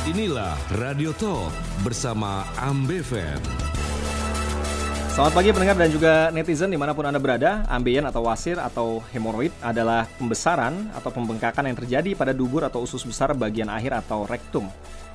Inilah Radio Talk bersama Ambeven. Selamat pagi pendengar dan juga netizen dimanapun Anda berada. Ambeien atau wasir atau hemoroid adalah pembesaran atau pembengkakan yang terjadi pada dubur atau usus besar bagian akhir atau rektum.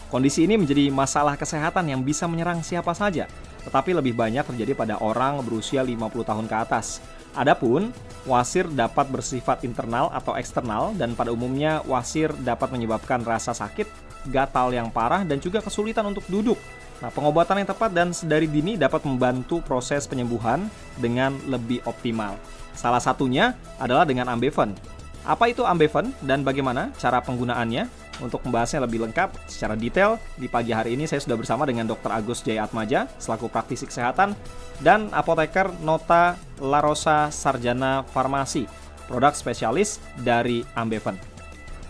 Kondisi ini menjadi masalah kesehatan yang bisa menyerang siapa saja, tetapi lebih banyak terjadi pada orang berusia 50 tahun ke atas. Adapun, wasir dapat bersifat internal atau eksternal dan pada umumnya wasir dapat menyebabkan rasa sakit, gatal yang parah dan juga kesulitan untuk duduk. Nah, pengobatan yang tepat dan sedari dini dapat membantu proses penyembuhan dengan lebih optimal. Salah satunya adalah dengan Ambeven. Apa itu Ambeven dan bagaimana cara penggunaannya? Untuk membahasnya lebih lengkap secara detail, di pagi hari ini saya sudah bersama dengan Dr. Agus Jayatmaja selaku praktisi kesehatan dan apoteker Nota Larosa Sarjana Farmasi, produk spesialis dari Ambeven.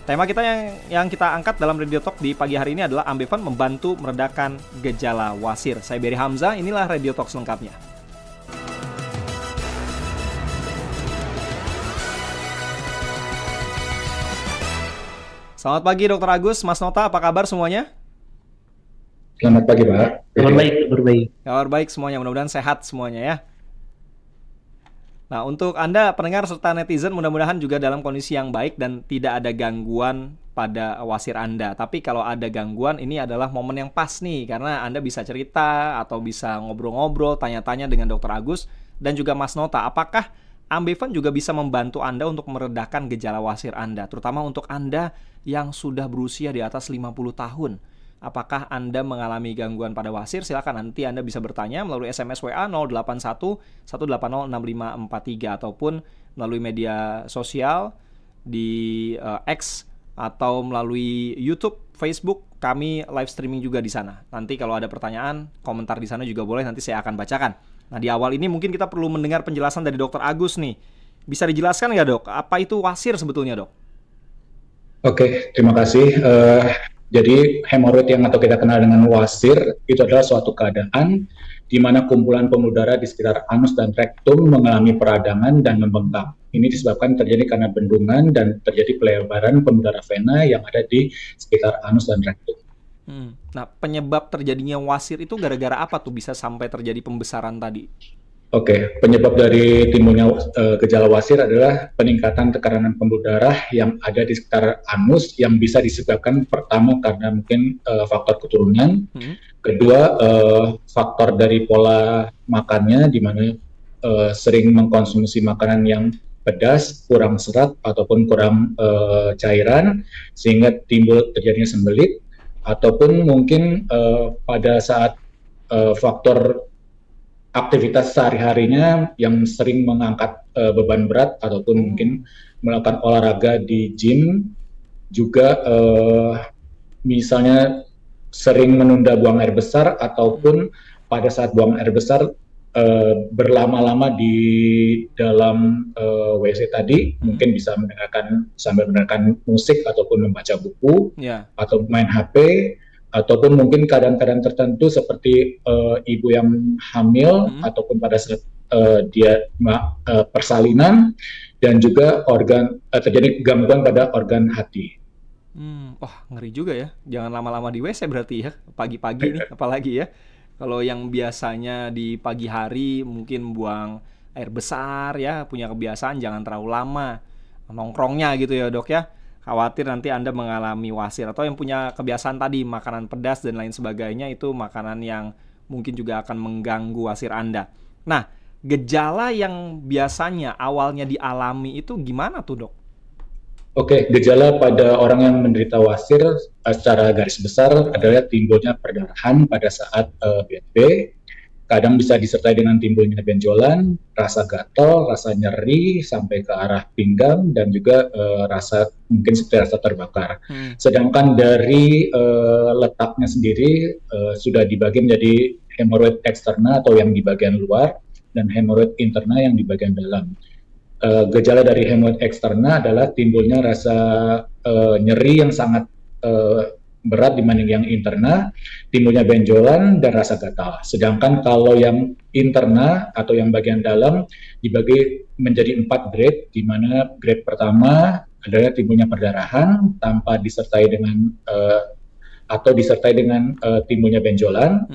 Tema kita yang kita angkat dalam Radio Talk di pagi hari ini adalah Ambeven membantu meredakan gejala wasir. Saya Berry Hamzah, inilah Radio Talk selengkapnya. Selamat pagi Dr. Agus, Mas Nota, apa kabar semuanya? Selamat pagi Pak. Kabar baik. Kabar baik semuanya, mudah-mudahan sehat semuanya ya. Nah, untuk Anda pendengar serta netizen mudah-mudahan juga dalam kondisi yang baik dan tidak ada gangguan pada wasir Anda. Tapi kalau ada gangguan, ini adalah momen yang pas nih, karena Anda bisa cerita atau bisa ngobrol-ngobrol, tanya-tanya dengan Dr. Agus dan juga Mas Nota. Apakah Ambeven juga bisa membantu Anda untuk meredakan gejala wasir Anda, terutama untuk Anda yang sudah berusia di atas 50 tahun. Apakah Anda mengalami gangguan pada wasir? Silakan nanti Anda bisa bertanya melalui SMS WA 081 180 6543 ataupun melalui media sosial di X atau melalui YouTube, Facebook, kami live streaming juga di sana. Nanti kalau ada pertanyaan, komentar di sana juga boleh, nanti saya akan bacakan. Nah, di awal ini mungkin kita perlu mendengar penjelasan dari Dr. Agus nih. Bisa dijelaskan nggak dok, apa itu wasir sebetulnya dok? Oke, terima kasih. Jadi hemoroid yang atau kita kenal dengan wasir itu adalah suatu keadaan di mana kumpulan pembuluh darah di sekitar anus dan rektum mengalami peradangan dan membengkak. Ini disebabkan terjadi karena bendungan dan terjadi pelebaran pembuluh darah vena yang ada di sekitar anus dan rektum. Nah, penyebab terjadinya wasir itu gara-gara apa tuh bisa sampai terjadi pembesaran tadi? Oke, penyebab dari timbulnya gejala wasir adalah peningkatan tekanan pembuluh darah yang ada di sekitar anus yang bisa disebabkan pertama karena mungkin faktor keturunan, kedua faktor dari pola makannya di mana sering mengkonsumsi makanan yang pedas, kurang serat ataupun kurang cairan sehingga timbul terjadinya sembelit, ataupun mungkin pada saat faktor aktivitas sehari-harinya yang sering mengangkat beban berat ataupun mungkin melakukan olahraga di gym, juga misalnya sering menunda buang air besar ataupun pada saat buang air besar berlama-lama di dalam WC tadi, mungkin bisa sambil mendengarkan musik ataupun membaca buku, atau main HP, ataupun mungkin keadaan-keadaan tertentu seperti ibu yang hamil ataupun pada saat dia persalinan, dan juga terjadi gangguan pada organ hati. Wah, ngeri juga ya. Jangan lama-lama di WC berarti ya, pagi-pagi nih apalagi ya. Kalau yang biasanya di pagi hari mungkin buang air besar ya, punya kebiasaan jangan terlalu lama nongkrongnya gitu ya dok ya. Khawatir nanti Anda mengalami wasir, atau yang punya kebiasaan tadi makanan pedas dan lain sebagainya, itu makanan yang mungkin juga akan mengganggu wasir Anda. Nah, gejala yang biasanya awalnya dialami itu gimana tuh dok? Oke, gejala pada orang yang menderita wasir secara garis besar adalah timbulnya perdarahan pada saat BAB. Kadang bisa disertai dengan timbulnya benjolan, rasa gatal, rasa nyeri sampai ke arah pinggang, dan juga rasa mungkin seperti rasa terbakar. Sedangkan dari letaknya sendiri sudah dibagi menjadi hemoroid eksterna atau yang di bagian luar dan hemoroid interna yang di bagian dalam. Gejala dari hemoroid eksterna adalah timbulnya rasa nyeri yang sangat berat dibanding yang interna, timbulnya benjolan dan rasa gatal. Sedangkan kalau yang interna atau yang bagian dalam dibagi menjadi 4 grade, di mana grade pertama adalah timbulnya perdarahan tanpa disertai dengan atau disertai dengan timbulnya benjolan.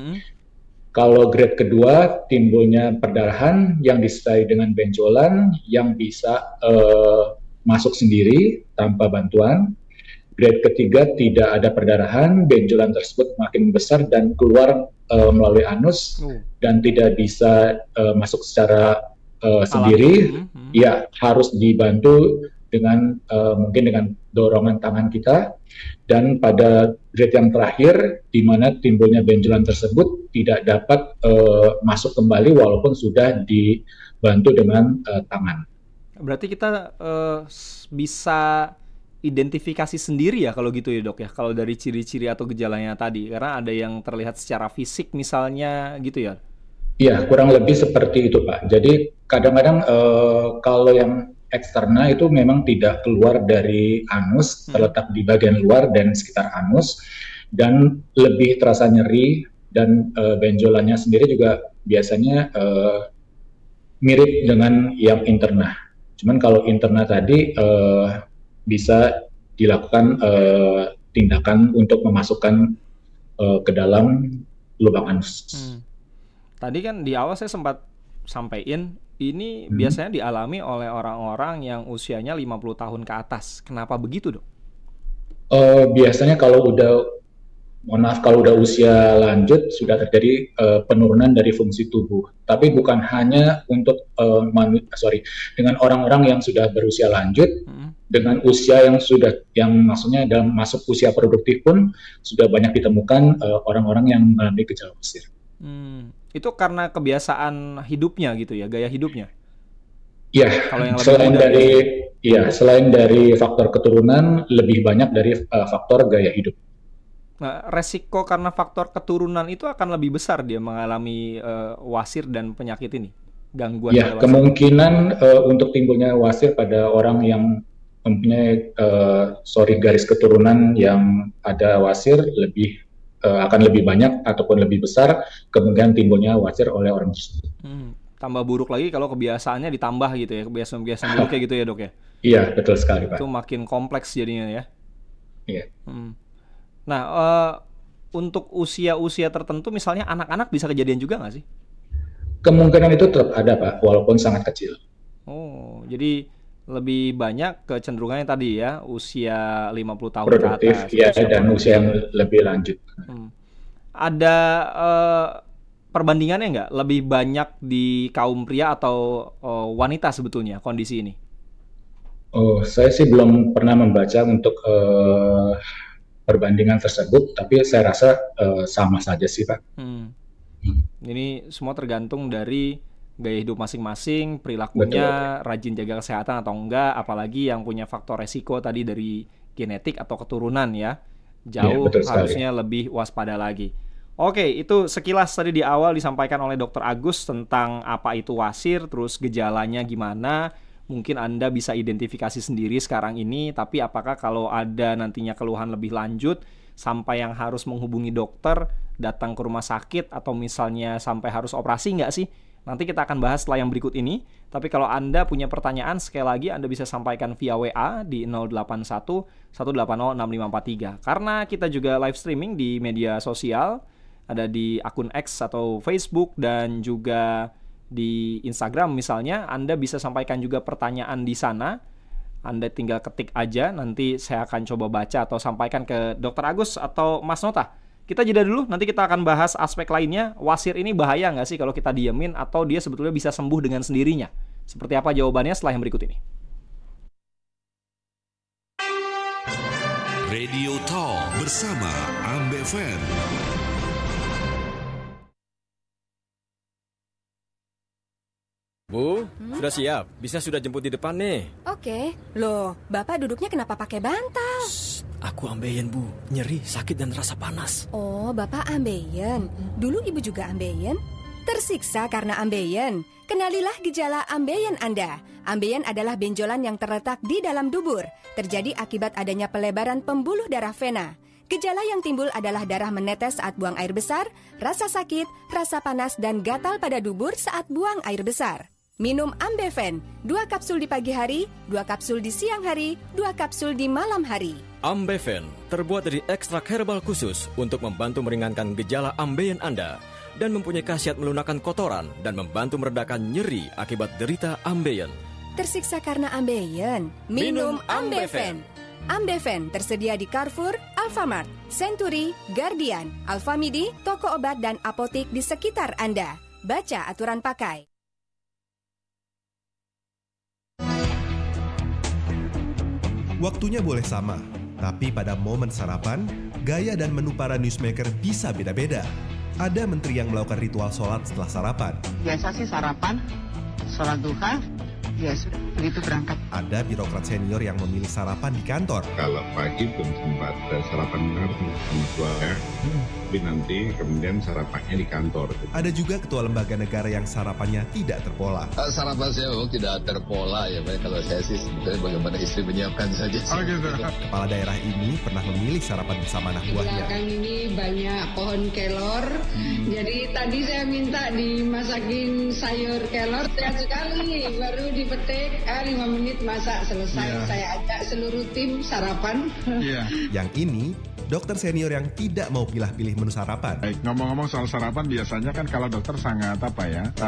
Kalau grade kedua, timbulnya perdarahan yang disertai dengan benjolan yang bisa masuk sendiri tanpa bantuan. Grade ketiga, tidak ada perdarahan, benjolan tersebut makin besar dan keluar melalui anus dan tidak bisa masuk secara sendiri. Ya, harus dibantu dengan mungkin dengan dorongan tangan kita. Dan pada grade yang terakhir, di mana timbulnya benjolan tersebut tidak dapat masuk kembali walaupun sudah dibantu dengan tangan. Berarti kita bisa identifikasi sendiri ya kalau gitu ya dok ya, kalau dari ciri-ciri atau gejalanya tadi, karena ada yang terlihat secara fisik misalnya gitu ya? Iya, kurang lebih seperti itu Pak. Jadi kadang-kadang kalau yang eksterna itu memang tidak keluar dari anus, terletak di bagian luar dan sekitar anus, dan lebih terasa nyeri, dan benjolannya sendiri juga biasanya mirip dengan yang interna. Cuman kalau interna tadi bisa dilakukan tindakan untuk memasukkan ke dalam lubang anus. Tadi kan di awal saya sempat sampaikan ini biasanya dialami oleh orang-orang yang usianya 50 tahun ke atas. Kenapa begitu, dok? Biasanya kalau udah usia lanjut sudah terjadi penurunan dari fungsi tubuh. Tapi bukan hanya untuk dengan orang-orang yang sudah berusia lanjut, dengan usia yang maksudnya dalam masuk usia produktif pun sudah banyak ditemukan orang-orang yang mengalami gejala wasir. Itu karena kebiasaan hidupnya gitu ya, gaya hidupnya? Iya, selain dari faktor keturunan, lebih banyak dari faktor gaya hidup. Nah, resiko karena faktor keturunan itu akan lebih besar dia mengalami wasir dan penyakit ini, gangguan pada wasir. Kemungkinan untuk timbulnya wasir pada orang yang mempunyai garis keturunan yang ada wasir akan lebih banyak ataupun lebih besar kemungkinan timbulnya wasir oleh orang tersebut. Tambah buruk lagi kalau kebiasaannya ditambah gitu ya, kebiasaan buruk kayak gitu ya dok ya? Iya, betul sekali Pak. Itu makin kompleks jadinya ya? Iya. Nah, untuk usia-usia tertentu misalnya anak-anak bisa kejadian juga nggak sih? Kemungkinan itu tetap ada Pak, walaupun sangat kecil. Oh, jadi lebih banyak kecenderungannya tadi ya, usia 50 tahun produktif, ke atas. Ya, dan usia yang lebih lanjut. Ada perbandingannya nggak? Lebih banyak di kaum pria atau wanita sebetulnya kondisi ini? Saya sih belum pernah membaca untuk perbandingan tersebut, tapi saya rasa sama saja sih Pak. Ini semua tergantung dari gaya hidup masing-masing, perilakunya, betul. Rajin jaga kesehatan atau enggak, apalagi yang punya faktor resiko tadi dari genetik atau keturunan ya, jauh harusnya lebih waspada lagi. Oke, itu sekilas tadi di awal disampaikan oleh Dr. Agus tentang apa itu wasir, terus gejalanya gimana. Mungkin Anda bisa identifikasi sendiri sekarang ini, tapi apakah kalau ada nantinya keluhan lebih lanjut sampai yang harus menghubungi dokter, datang ke rumah sakit, atau misalnya sampai harus operasi nggak sih? Nanti kita akan bahas setelah yang berikut ini. Tapi kalau Anda punya pertanyaan, sekali lagi Anda bisa sampaikan via WA di 081 180 6543. Karena kita juga live streaming di media sosial, ada di akun X atau Facebook dan juga di Instagram misalnya, Anda bisa sampaikan juga pertanyaan di sana. Anda tinggal ketik aja, nanti saya akan coba baca atau sampaikan ke Dr. Agus atau Mas Nota. Kita jeda dulu, nanti kita akan bahas aspek lainnya. Wasir ini bahaya nggak sih kalau kita diemin, atau dia sebetulnya bisa sembuh dengan sendirinya? Seperti apa jawabannya setelah yang berikut ini. Radio Talk bersama AmBFM. Bu, sudah siap? Bisa sudah jemput di depan nih. Oke. Loh, Bapak duduknya kenapa pakai bantal? Aku ambeien, Bu. Nyeri, sakit, dan rasa panas. Oh, Bapak ambeien. Dulu Ibu juga ambeien? Tersiksa karena ambeien? Kenalilah gejala ambeien Anda. Ambeien adalah benjolan yang terletak di dalam dubur. Terjadi akibat adanya pelebaran pembuluh darah vena. Gejala yang timbul adalah darah menetes saat buang air besar, rasa sakit, rasa panas, dan gatal pada dubur saat buang air besar. Minum Ambeven, 2 kapsul di pagi hari, 2 kapsul di siang hari, 2 kapsul di malam hari. Ambeven terbuat dari ekstrak herbal khusus untuk membantu meringankan gejala ambeien Anda dan mempunyai khasiat melunakkan kotoran dan membantu meredakan nyeri akibat derita ambeien. Tersiksa karena ambeien? Minum Ambeven. Ambeven tersedia di Carrefour, Alfamart, Century, Guardian, Alfamidi, toko obat dan apotek di sekitar Anda. Baca aturan pakai. Waktunya boleh sama, tapi pada momen sarapan, gaya dan menu para newsmaker bisa beda-beda. Ada menteri yang melakukan ritual sholat setelah sarapan. Biasa sih sarapan, sholat duha, ya sudah, begitu berangkat. Ada birokrat senior yang memilih sarapan di kantor. Kalau pagi belum sempat sarapan keluarga, tapi nanti kemudian sarapannya di kantor. Ada juga ketua lembaga negara yang sarapannya tidak terpola. Sarapan saya memang tidak terpola ya, kalau saya sih sebetulnya bagaimana istri menyiapkan saja. Oh gitu. Kepala daerah ini pernah memilih sarapan bersama anak buahnya. Belakang ini banyak pohon kelor, jadi tadi saya minta dimasakin sayur kelor, sehat sekali, baru dipetik, 5 menit masak selesai. Saya ajak seluruh tim sarapan. Yang ini dokter senior yang tidak mau pilih-pilih menu sarapan. Baik, ngomong-ngomong soal sarapan, biasanya kan kalau dokter sangat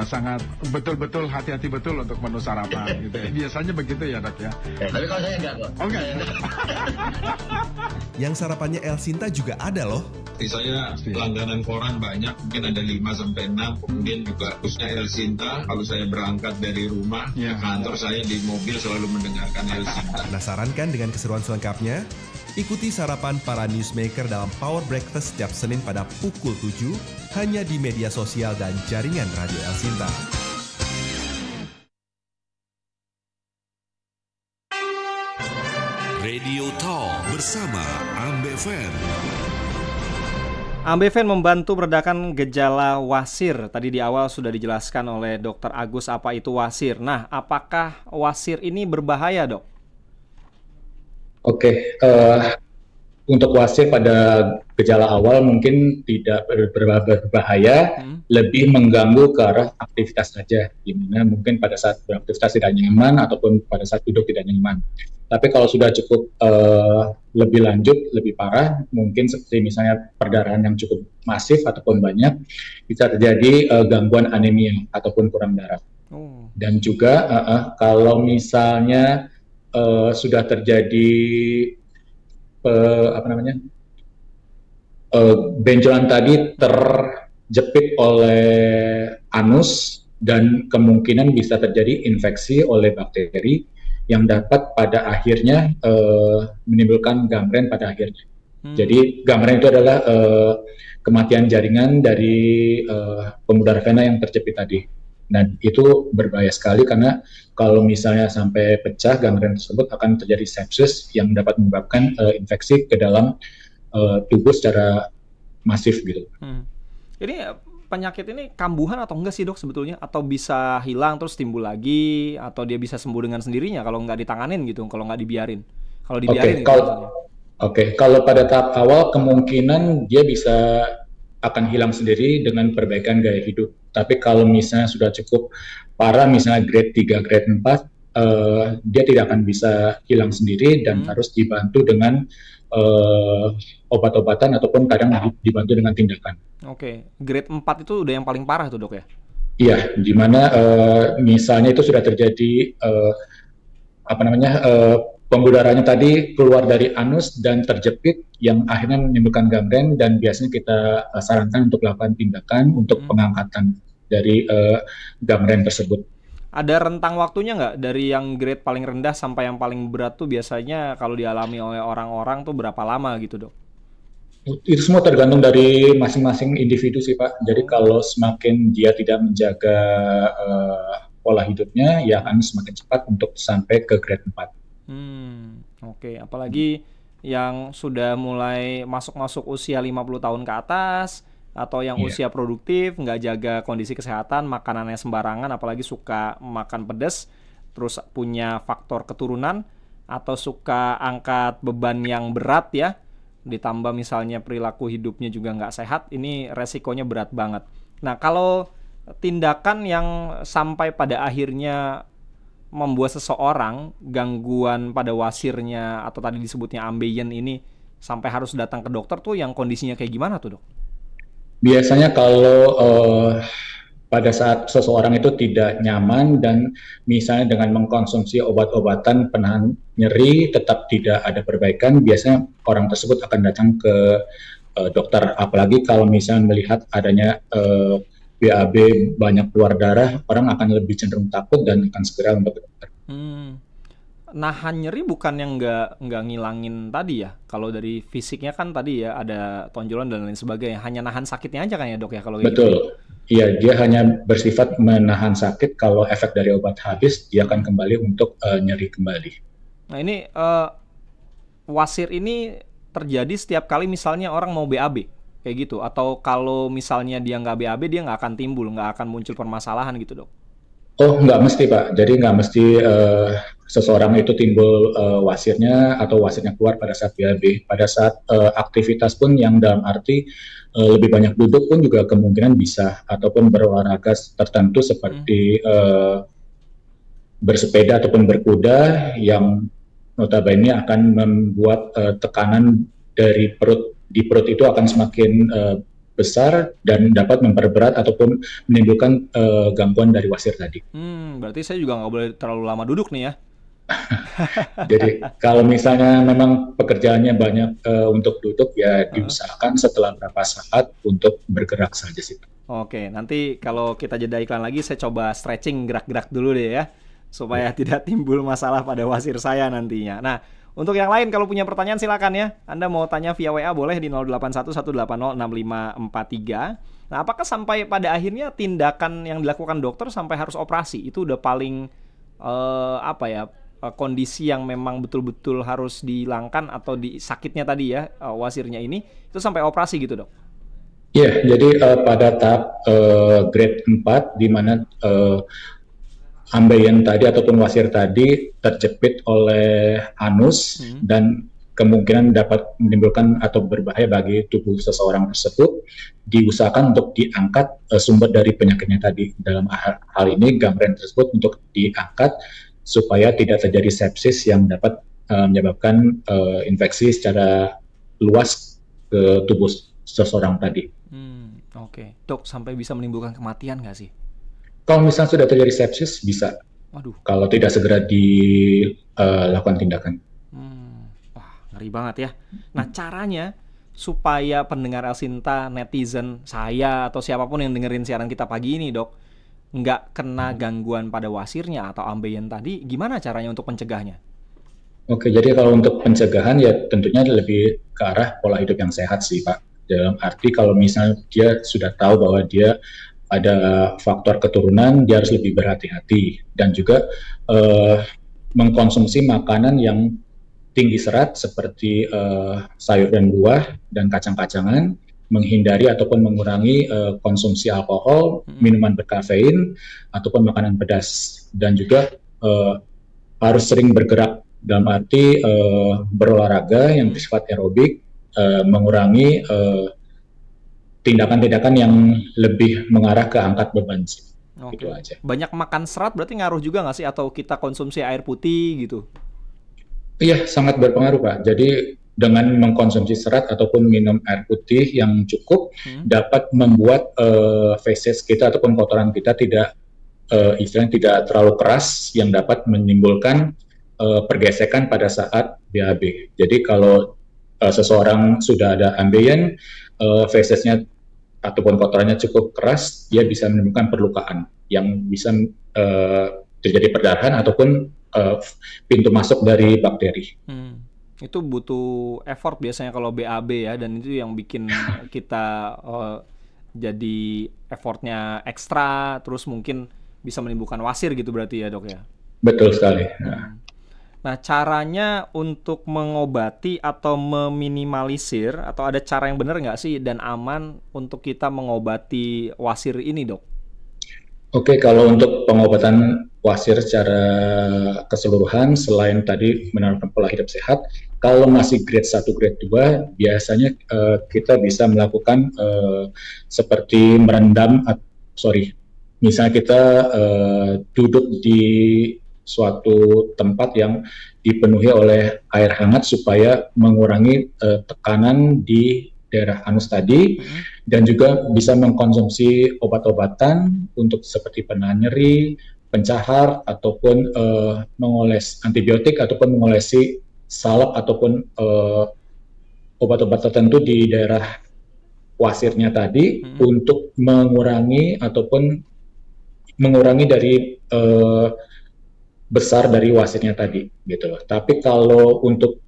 sangat betul-betul hati-hati betul untuk menu sarapan gitu ya. Biasanya begitu ya, Dok ya. Tapi kalau saya enggak kok. Oh enggak. Yang sarapannya El Sinta juga ada loh. Saya langganan koran banyak, mungkin ada 5-6, kemudian juga khususnya El Sinta. Kalau saya berangkat dari rumah ke kantor, saya di mobil selalu mendengarkan El Sinta. Penasaran kan dengan keseruan selengkapnya? Ikuti sarapan para newsmaker dalam Power Breakfast setiap Senin pada pukul 7 hanya di media sosial dan jaringan Radio El Sinta. Radio Talk bersama Ambeven. Ambeven membantu meredakan gejala wasir. Tadi di awal sudah dijelaskan oleh Dr. Agus apa itu wasir. Nah, apakah wasir ini berbahaya, Dok? Oke, untuk wasir pada gejala awal mungkin tidak berbahaya, lebih mengganggu ke arah aktivitas saja, di mana mungkin pada saat beraktivitas tidak nyaman ataupun pada saat duduk tidak nyaman. Tapi kalau sudah cukup lebih lanjut, lebih parah, mungkin seperti misalnya perdarahan yang cukup masif ataupun banyak, bisa terjadi gangguan anemia ataupun kurang darah. Dan juga kalau misalnya sudah terjadi benjolan tadi terjepit oleh anus dan kemungkinan bisa terjadi infeksi oleh bakteri yang dapat pada akhirnya menimbulkan gangren pada akhirnya. Jadi gangren itu adalah kematian jaringan dari pembuluh darah vena yang terjepit tadi. Dan itu berbahaya sekali karena kalau misalnya sampai pecah gangren tersebut akan terjadi sepsis yang dapat menyebabkan infeksi ke dalam tubuh secara masif gitu. Ini penyakit ini kambuhan atau enggak sih, Dok, sebetulnya? Atau bisa hilang terus timbul lagi, atau dia bisa sembuh dengan sendirinya kalau nggak ditanganin gitu, kalau nggak dibiarin? Kalau dibiarin kalau pada tahap awal kemungkinan dia bisa akan hilang sendiri dengan perbaikan gaya hidup. Tapi kalau misalnya sudah cukup parah, misalnya grade 3, grade 4, dia tidak akan bisa hilang sendiri dan harus dibantu dengan obat-obatan ataupun kadang dibantu dengan tindakan. Oke, grade 4 itu udah yang paling parah tuh, Dok ya? Iya, di mana misalnya itu sudah terjadi pembuluh darahnya tadi keluar dari anus dan terjepit yang akhirnya menimbulkan gangren, dan biasanya kita sarankan untuk melakukan tindakan untuk pengangkatan dari gangren tersebut. Ada rentang waktunya nggak dari yang grade paling rendah sampai yang paling berat tuh biasanya kalau dialami oleh orang-orang tuh berapa lama gitu, Dok? Itu semua tergantung dari masing-masing individu sih, Pak. Jadi kalau semakin dia tidak menjaga pola hidupnya, ya akan semakin cepat untuk sampai ke grade 4. Oke. Apalagi yang sudah mulai masuk usia 50 tahun ke atas, atau yang usia produktif, nggak jaga kondisi kesehatan, makanannya sembarangan, apalagi suka makan pedas, terus punya faktor keturunan, atau suka angkat beban yang berat ya, ditambah misalnya perilaku hidupnya juga nggak sehat, ini resikonya berat banget. Nah, kalau tindakan yang sampai pada akhirnya membuat seseorang gangguan pada wasirnya atau tadi disebutnya ambeien ini sampai harus datang ke dokter tuh yang kondisinya kayak gimana tuh, Dok? Biasanya kalau pada saat seseorang itu tidak nyaman dan misalnya dengan mengkonsumsi obat-obatan penahan nyeri tetap tidak ada perbaikan, biasanya orang tersebut akan datang ke dokter. Apalagi kalau misalnya melihat adanya BAB banyak keluar darah, orang akan lebih cenderung takut dan akan segera untuk ke dokter. Nahan nyeri bukan yang nggak ngilangin tadi ya? Kalau dari fisiknya kan tadi ya ada tonjolan dan lain sebagainya. Hanya nahan sakitnya aja kan ya, Dok ya, kalau kayak Betul. gitu? Iya, dia hanya bersifat menahan sakit. Kalau efek dari obat habis, dia akan kembali untuk nyeri kembali. Nah ini wasir ini terjadi setiap kali misalnya orang mau BAB kayak gitu, atau kalau misalnya dia nggak BAB dia nggak akan timbul, nggak akan muncul permasalahan gitu, Dok? Oh, nggak mesti, Pak. Jadi nggak mesti seseorang itu timbul wasirnya atau wasirnya keluar pada saat BAB. Pada saat aktivitas pun yang dalam arti lebih banyak duduk pun juga kemungkinan bisa, ataupun berolahraga tertentu seperti bersepeda ataupun berkuda yang notabene akan membuat tekanan dari di perut itu akan semakin besar dan dapat memperberat ataupun menimbulkan gangguan dari wasir tadi. Berarti saya juga nggak boleh terlalu lama duduk nih ya. Jadi kalau misalnya memang pekerjaannya banyak untuk duduk, ya diusahakan setelah berapa saat untuk bergerak saja sih. Oke, nanti kalau kita jeda iklan lagi saya coba stretching, gerak-gerak dulu deh ya, supaya tidak timbul masalah pada wasir saya nantinya. Nah, untuk yang lain kalau punya pertanyaan silakan ya. Anda mau tanya via WA boleh di 0811806543. Nah, apakah sampai pada akhirnya tindakan yang dilakukan dokter sampai harus operasi itu udah paling kondisi yang memang betul-betul harus dihilangkan atau sakitnya tadi ya, wasirnya ini itu sampai operasi gitu, Dok? Iya, jadi pada tahap grade 4 di mana ambeien tadi ataupun wasir tadi terjepit oleh anus dan kemungkinan dapat menimbulkan atau berbahaya bagi tubuh seseorang tersebut, diusahakan untuk diangkat sumber dari penyakitnya tadi. Dalam hal ini gangren tersebut untuk diangkat supaya tidak terjadi sepsis yang dapat menyebabkan infeksi secara luas ke tubuh seseorang tadi. Oke. Dok, sampai bisa menimbulkan kematian nggak sih? Kalau misalnya sudah terjadi sepsis, bisa. Waduh. Kalau tidak segera dilakukan tindakan. Wah, ngeri banget ya. Nah, caranya supaya pendengar Elsinta, netizen, saya, atau siapapun yang dengerin siaran kita pagi ini, Dok, nggak kena gangguan pada wasirnya atau ambeien tadi, gimana caranya untuk mencegahnya? Oke, jadi kalau untuk pencegahan ya tentunya lebih ke arah pola hidup yang sehat sih, Pak. Dalam arti kalau misalnya dia sudah tahu bahwa dia ada faktor keturunan, dia harus lebih berhati-hati dan juga mengkonsumsi makanan yang tinggi serat seperti sayur dan buah dan kacang-kacangan, menghindari ataupun mengurangi konsumsi alkohol, minuman berkafein ataupun makanan pedas, dan juga harus sering bergerak dalam arti berolahraga yang bersifat aerobik, mengurangi tindakan-tindakan yang lebih mengarah ke angkat beban sih. Gitu aja. Banyak makan serat berarti ngaruh juga nggak sih, atau kita konsumsi air putih gitu? Iya, sangat berpengaruh, Pak. Jadi dengan mengkonsumsi serat ataupun minum air putih yang cukup dapat membuat feses kita ataupun kotoran kita tidak istilahnya tidak terlalu keras yang dapat menimbulkan pergesekan pada saat BAB. Jadi kalau seseorang sudah ada ambeien, fesesnya ataupun kotorannya cukup keras, dia bisa menimbulkan perlukaan yang bisa terjadi perdarahan ataupun pintu masuk dari bakteri. Itu butuh effort biasanya kalau BAB ya, dan itu yang bikin kita jadi effortnya ekstra, terus mungkin bisa menimbulkan wasir gitu berarti ya, Dok ya? Betul sekali. Nah, caranya untuk mengobati atau meminimalisir, atau ada cara yang benar nggak sih dan aman untuk kita mengobati wasir ini, Dok? Oke, kalau untuk pengobatan wasir secara keseluruhan, selain tadi menerapkan pola hidup sehat, kalau masih grade 1, grade 2, biasanya kita bisa melakukan seperti Misalnya kita duduk di suatu tempat yang dipenuhi oleh air hangat supaya mengurangi tekanan di daerah anus tadi, dan juga bisa mengkonsumsi obat-obatan untuk seperti penahan nyeri, pencahar, ataupun mengoles antibiotik, ataupun mengolesi salep ataupun obat-obat tertentu di daerah wasirnya tadi untuk mengurangi ataupun mengurangi dari besar dari wasirnya tadi gitu loh. Tapi kalau untuk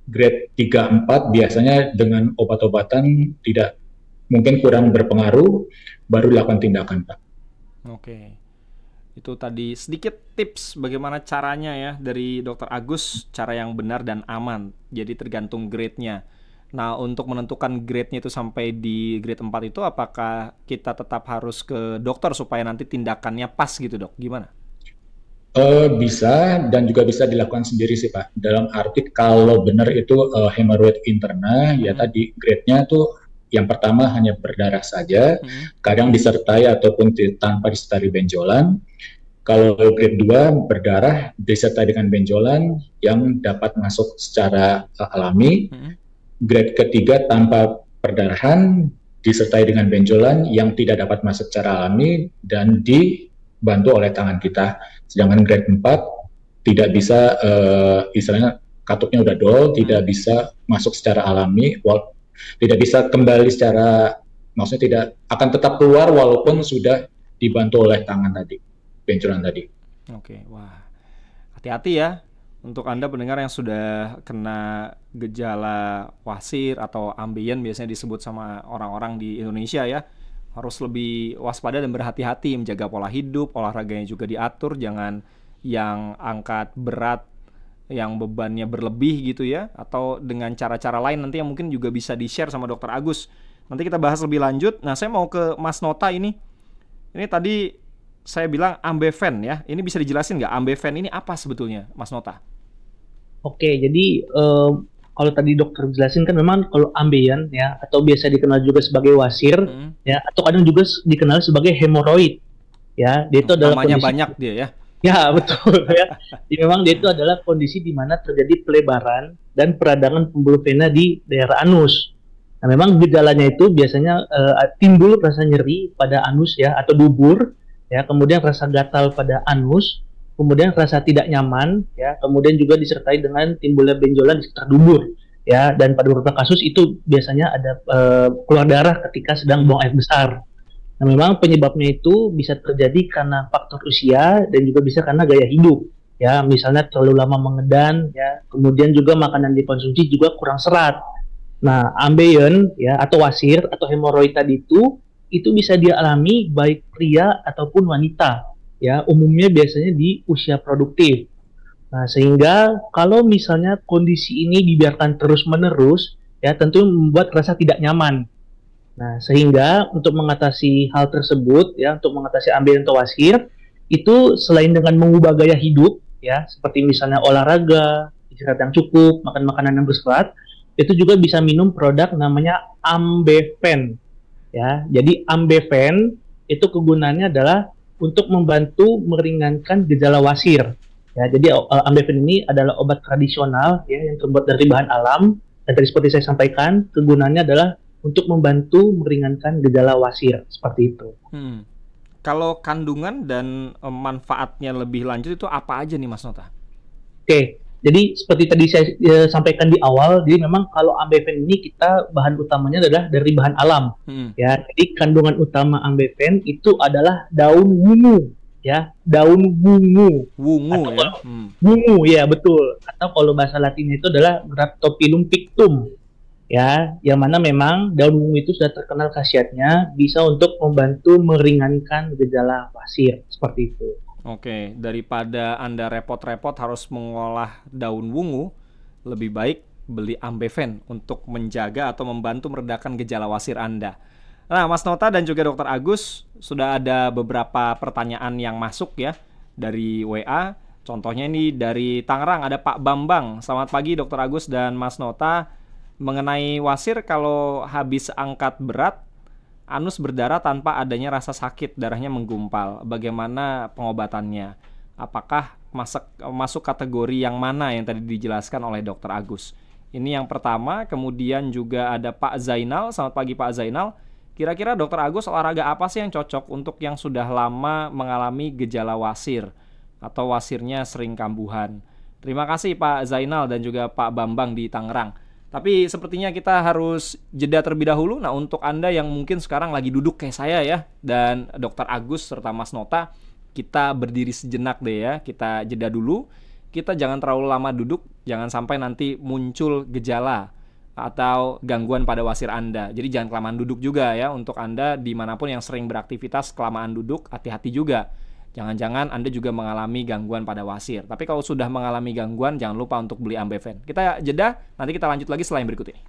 grade 3-4 biasanya dengan obat-obatan tidak, mungkin kurang berpengaruh, baru dilakukan tindakan, Pak. Oke. Itu tadi sedikit tips bagaimana caranya ya dari Dr. Agus, cara yang benar dan aman. Jadi tergantung grade-nya. Nah, untuk menentukan grade-nya itu sampai di grade 4 itu, apakah kita tetap harus ke dokter supaya nanti tindakannya pas gitu, Dok? Gimana? Bisa, dan juga bisa dilakukan sendiri sih, Pak. Dalam arti kalau benar itu hemoroid interna, ya tadi grade-nya tuh yang pertama hanya berdarah saja, kadang disertai ataupun tanpa disertai benjolan. Kalau grade 2 berdarah disertai dengan benjolan yang dapat masuk secara alami. Grade ketiga tanpa perdarahan disertai dengan benjolan yang tidak dapat masuk secara alami dan dibantu oleh tangan kita. Sedangkan grade 4 tidak bisa, istilahnya katupnya udah dol, tidak bisa masuk secara alami, tidak bisa kembali secara, maksudnya tidak akan tetap keluar walaupun sudah dibantu oleh tangan tadi, benjolan tadi. Oke, wah, hati-hati ya untuk Anda pendengar yang sudah kena gejala wasir atau ambeien biasanya disebut sama orang-orang di Indonesia ya. Harus lebih waspada dan berhati-hati, menjaga pola hidup, olahraganya juga diatur, jangan yang angkat berat yang bebannya berlebih gitu ya, atau dengan cara-cara lain nanti yang mungkin juga bisa di-share sama Dr. Agus. Nanti kita bahas lebih lanjut. Nah, saya mau ke Mas Nota ini. Ini tadi saya bilang Ambeven ya. Ini bisa dijelasin nggak Ambeven ini apa sebetulnya, Mas Nota? Oke, jadi kalau tadi dokter jelasin kan memang kalau ambeien ya, atau biasa dikenal juga sebagai wasir ya, atau kadang juga dikenal sebagai hemoroid ya, dia itu adalah namanya kondisi, banyak dia ya. Ya betul ya. Jadi memang dia itu adalah kondisi di mana terjadi pelebaran dan peradangan pembuluh vena di daerah anus. Nah, memang gejalanya itu biasanya timbul rasa nyeri pada anus ya atau dubur ya, kemudian rasa gatal pada anus, kemudian rasa tidak nyaman ya, kemudian juga disertai dengan timbulnya benjolan di sekitar dubur ya, dan pada beberapa kasus itu biasanya ada keluar darah ketika sedang buang air besar. Nah, memang penyebabnya itu bisa terjadi karena faktor usia dan juga bisa karena gaya hidup ya, misalnya terlalu lama mengedan ya, kemudian juga makanan dikonsumsi juga kurang serat. Nah, ambeien ya atau wasir atau hemoroid tadi itu bisa dialami baik pria ataupun wanita. Ya, umumnya biasanya di usia produktif. Nah, sehingga kalau misalnya kondisi ini dibiarkan terus-menerus, ya tentu membuat rasa tidak nyaman. Nah, sehingga untuk mengatasi hal tersebut, ya untuk mengatasi ambeien atau wasir, itu selain dengan mengubah gaya hidup, ya seperti misalnya olahraga, istirahat yang cukup, makan makanan yang berserat, itu juga bisa minum produk namanya Ambeven. Ya, jadi Ambeven itu kegunaannya adalah untuk membantu meringankan gejala wasir. Ya, jadi Ambeven ini adalah obat tradisional ya yang terbuat dari bahan alam, dan tadi seperti saya sampaikan kegunaannya adalah untuk membantu meringankan gejala wasir seperti itu. Kalau kandungan dan manfaatnya lebih lanjut itu apa aja nih Mas Nota? Oke, jadi seperti tadi saya sampaikan di awal, jadi memang kalau Ambeven ini kita bahan utamanya adalah dari bahan alam. Ya, jadi kandungan utama Ambeven itu adalah daun wungu, ya, daun wungu. Wungu ya. Wungu ya betul. Atau kalau bahasa Latinnya itu adalah Graptopilum pictum. Ya, yang mana memang daun wungu itu sudah terkenal khasiatnya bisa untuk membantu meringankan gejala wasir seperti itu. Oke, daripada Anda repot-repot harus mengolah daun wungu, lebih baik beli Ambeven untuk menjaga atau membantu meredakan gejala wasir Anda. Nah, Mas Nota dan juga Dr. Agus, sudah ada beberapa pertanyaan yang masuk ya dari WA. Contohnya ini dari Tangerang, ada Pak Bambang. Selamat pagi Dr. Agus dan Mas Nota. Mengenai wasir, kalau habis angkat berat, Anus berdarah tanpa adanya rasa sakit, darahnya menggumpal. Bagaimana pengobatannya? Apakah masuk kategori yang mana yang tadi dijelaskan oleh Dr. Agus? Ini yang pertama. Kemudian juga ada Pak Zainal. Selamat pagi Pak Zainal. Kira-kira Dr. Agus, olahraga apa sih yang cocok untuk yang sudah lama mengalami gejala wasir atau wasirnya sering kambuhan? Terima kasih Pak Zainal dan juga Pak Bambang di Tangerang. Tapi sepertinya kita harus jeda terlebih dahulu. Nah, untuk Anda yang mungkin sekarang lagi duduk kayak saya ya, dan Dr. Agus serta Mas Nota, kita berdiri sejenak deh ya. Kita jeda dulu. Kita jangan terlalu lama duduk, jangan sampai nanti muncul gejala atau gangguan pada wasir Anda. Jadi jangan kelamaan duduk juga ya. Untuk Anda dimanapun yang sering beraktivitas kelamaan duduk, hati-hati juga. Jangan-jangan Anda juga mengalami gangguan pada wasir. Tapi kalau sudah mengalami gangguan, jangan lupa untuk beli Ambeven. Kita jeda, nanti kita lanjut lagi setelah yang berikut ini.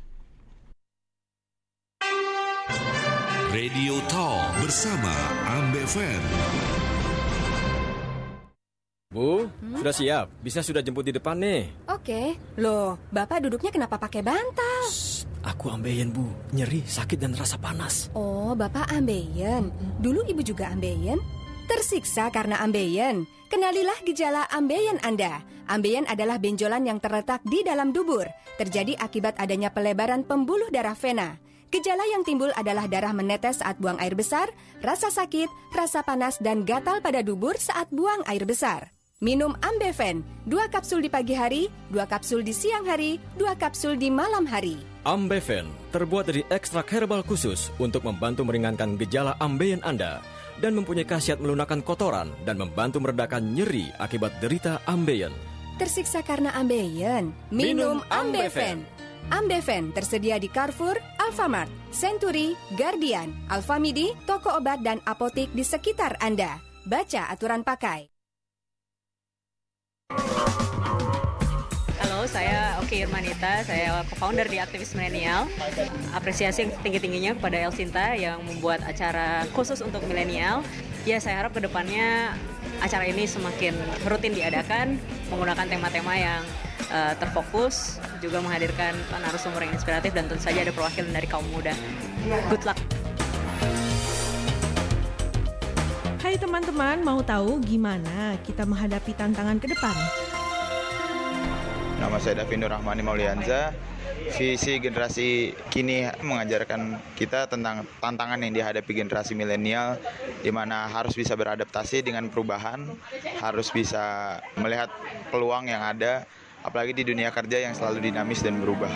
Radio Talk bersama Ambeven. Bu, sudah siap? Bisa sudah jemput di depan nih. Oke. Loh, Bapak duduknya kenapa pakai bantal? Aku ambeien, Bu. Nyeri, sakit, dan rasa panas. Oh, Bapak ambeien. Dulu Ibu juga ambeien? Tersiksa karena ambeien? Kenalilah gejala ambeien Anda. Ambeien adalah benjolan yang terletak di dalam dubur. Terjadi akibat adanya pelebaran pembuluh darah vena. Gejala yang timbul adalah darah menetes saat buang air besar, rasa sakit, rasa panas, dan gatal pada dubur saat buang air besar. Minum Ambeven, 2 kapsul di pagi hari, 2 kapsul di siang hari, 2 kapsul di malam hari. Ambeven terbuat dari ekstrak herbal khusus untuk membantu meringankan gejala ambeien Anda dan mempunyai khasiat melunakkan kotoran dan membantu meredakan nyeri akibat derita ambeien. Tersiksa karena ambeien? Minum Ambeven. Ambeven tersedia di Carrefour, Alfamart, Century, Guardian, Alfamidi, toko obat dan apotik di sekitar Anda. Baca aturan pakai. Halo, saya Oki Irmanita, saya co-founder di Aktivis Milenial. Apresiasi yang tinggi-tingginya kepada El Sinta yang membuat acara khusus untuk milenial. Ya, saya harap ke depannya acara ini semakin rutin diadakan, menggunakan tema-tema yang terfokus, juga menghadirkan narasumber yang inspiratif, dan tentu saja ada perwakilan dari kaum muda. Good luck! Hai teman-teman, mau tahu gimana kita menghadapi tantangan ke depan? Nama saya Davinur Rahmani Maulianza. Visi generasi kini mengajarkan kita tentang tantangan yang dihadapi generasi milenial, di mana harus bisa beradaptasi dengan perubahan, harus bisa melihat peluang yang ada, apalagi di dunia kerja yang selalu dinamis dan berubah.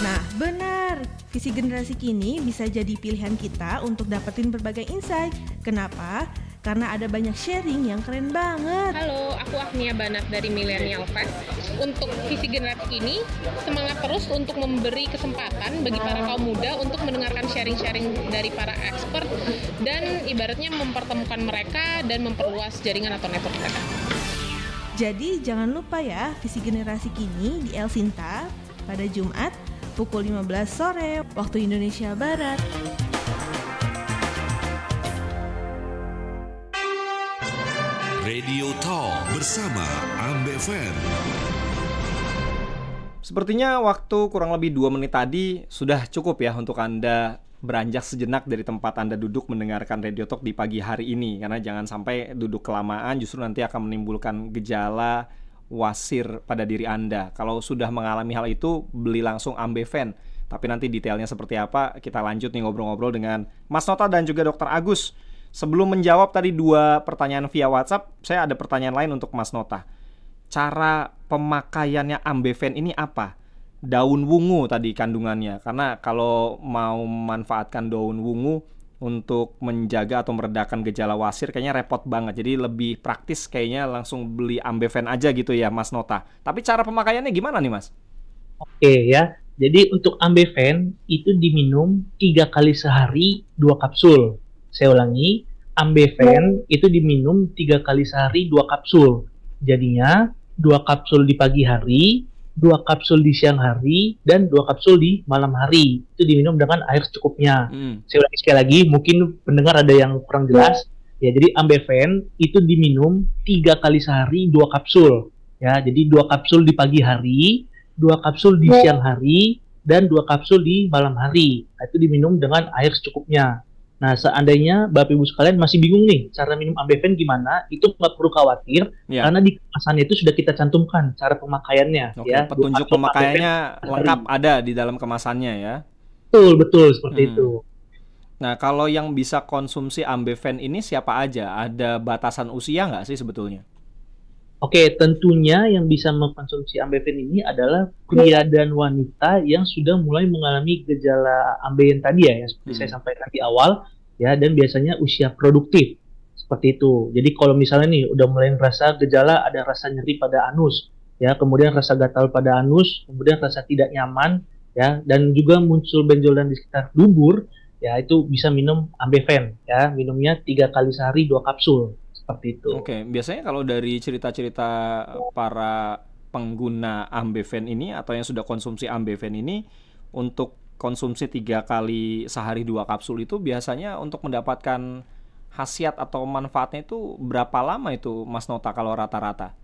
Nah, benar. Visi generasi kini bisa jadi pilihan kita untuk dapetin berbagai insight. Kenapa? Karena ada banyak sharing yang keren banget. Halo, aku Agnia Banat dari Millennial Fest. Untuk visi generasi ini, semangat terus untuk memberi kesempatan bagi para kaum muda untuk mendengarkan sharing-sharing dari para expert dan ibaratnya mempertemukan mereka dan memperluas jaringan atau network mereka. Jadi jangan lupa ya, visi generasi kini di El Sinta pada Jumat pukul 15 sore waktu Indonesia Barat. Radio Talk bersama Ambeven. Sepertinya waktu kurang lebih 2 menit tadi sudah cukup ya untuk Anda beranjak sejenak dari tempat Anda duduk mendengarkan Radio Talk di pagi hari ini. Karena jangan sampai duduk kelamaan justru nanti akan menimbulkan gejala wasir pada diri Anda. Kalau sudah mengalami hal itu, beli langsung Ambeven. Tapi nanti detailnya seperti apa, kita lanjut nih ngobrol-ngobrol dengan Mas Nota dan juga Dr. Agus. Sebelum menjawab tadi 2 pertanyaan via WhatsApp, saya ada pertanyaan lain untuk Mas Nota. Cara pemakaiannya Ambeven ini apa? Daun wungu tadi kandungannya. Karena kalau mau memanfaatkan daun wungu untuk menjaga atau meredakan gejala wasir kayaknya repot banget. Jadi lebih praktis kayaknya langsung beli Ambeven aja gitu ya Mas Nota. Tapi cara pemakaiannya gimana nih Mas? Oke ya. Jadi untuk Ambeven itu diminum 3 kali sehari 2 kapsul. Saya ulangi, Ambeven itu diminum 3 kali sehari 2 kapsul. Jadinya 2 kapsul di pagi hari, 2 kapsul di siang hari, dan 2 kapsul di malam hari. Itu diminum dengan air secukupnya. Saya ulangi sekali lagi, mungkin pendengar ada yang kurang jelas. Ya, jadi Ambeven itu diminum 3 kali sehari 2 kapsul. Ya, jadi 2 kapsul di pagi hari, 2 kapsul di siang hari, dan 2 kapsul di malam hari. Nah, itu diminum dengan air secukupnya. Nah, seandainya Bapak Ibu sekalian masih bingung nih cara minum Ambeven gimana, itu nggak perlu khawatir karena di kemasannya itu sudah kita cantumkan cara pemakaiannya. Ya, petunjuk pemakaiannya lengkap ada di dalam kemasannya ya. Betul seperti itu. Nah, kalau yang bisa konsumsi Ambeven ini siapa aja? Ada batasan usia nggak sih sebetulnya? Oke, tentunya yang bisa mengkonsumsi Ambeven ini adalah pria dan wanita yang sudah mulai mengalami gejala ambeien tadi ya, yang seperti saya sampaikan di awal ya, dan biasanya usia produktif seperti itu. Jadi kalau misalnya nih udah mulai merasa gejala, ada rasa nyeri pada anus ya, kemudian rasa gatal pada anus, kemudian rasa tidak nyaman ya, dan juga muncul benjolan di sekitar dubur ya, itu bisa minum Ambeven ya, minumnya 3 kali sehari 2 kapsul. Seperti itu. Oke, biasanya kalau dari cerita-cerita para pengguna Ambeven ini atau yang sudah konsumsi Ambeven ini, untuk konsumsi 3 kali sehari 2 kapsul itu biasanya untuk mendapatkan khasiat atau manfaatnya itu berapa lama itu Mas Nota kalau rata-rata?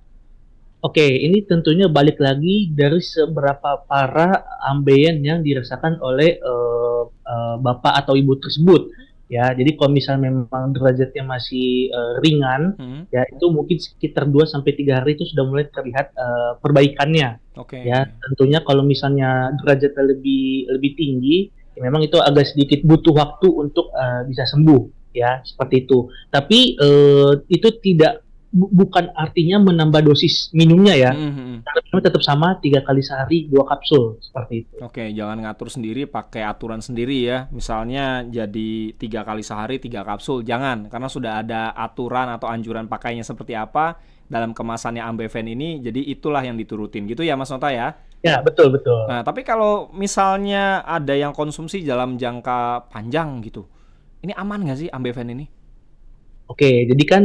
Oke, ini tentunya balik lagi dari seberapa parah ambeien yang dirasakan oleh bapak atau ibu tersebut. Ya, jadi kalau misalnya memang derajatnya masih ringan, ya itu mungkin sekitar 2-3 hari itu sudah mulai terlihat perbaikannya. Ya, tentunya kalau misalnya derajatnya lebih tinggi, ya memang itu agak sedikit butuh waktu untuk bisa sembuh, ya seperti itu. Tapi itu bukan artinya menambah dosis minumnya ya, karena tetap sama 3 kali sehari 2 kapsul seperti itu. Oke, jangan ngatur sendiri, pakai aturan sendiri ya. Misalnya jadi 3 kali sehari 3 kapsul, jangan, karena sudah ada aturan atau anjuran pakainya seperti apa dalam kemasannya Ambeven ini. Jadi itulah yang diturutin gitu ya Mas Nota ya. Ya, betul. Nah, tapi kalau misalnya ada yang konsumsi dalam jangka panjang gitu, ini aman nggak sih Ambeven ini? Oke, jadi kan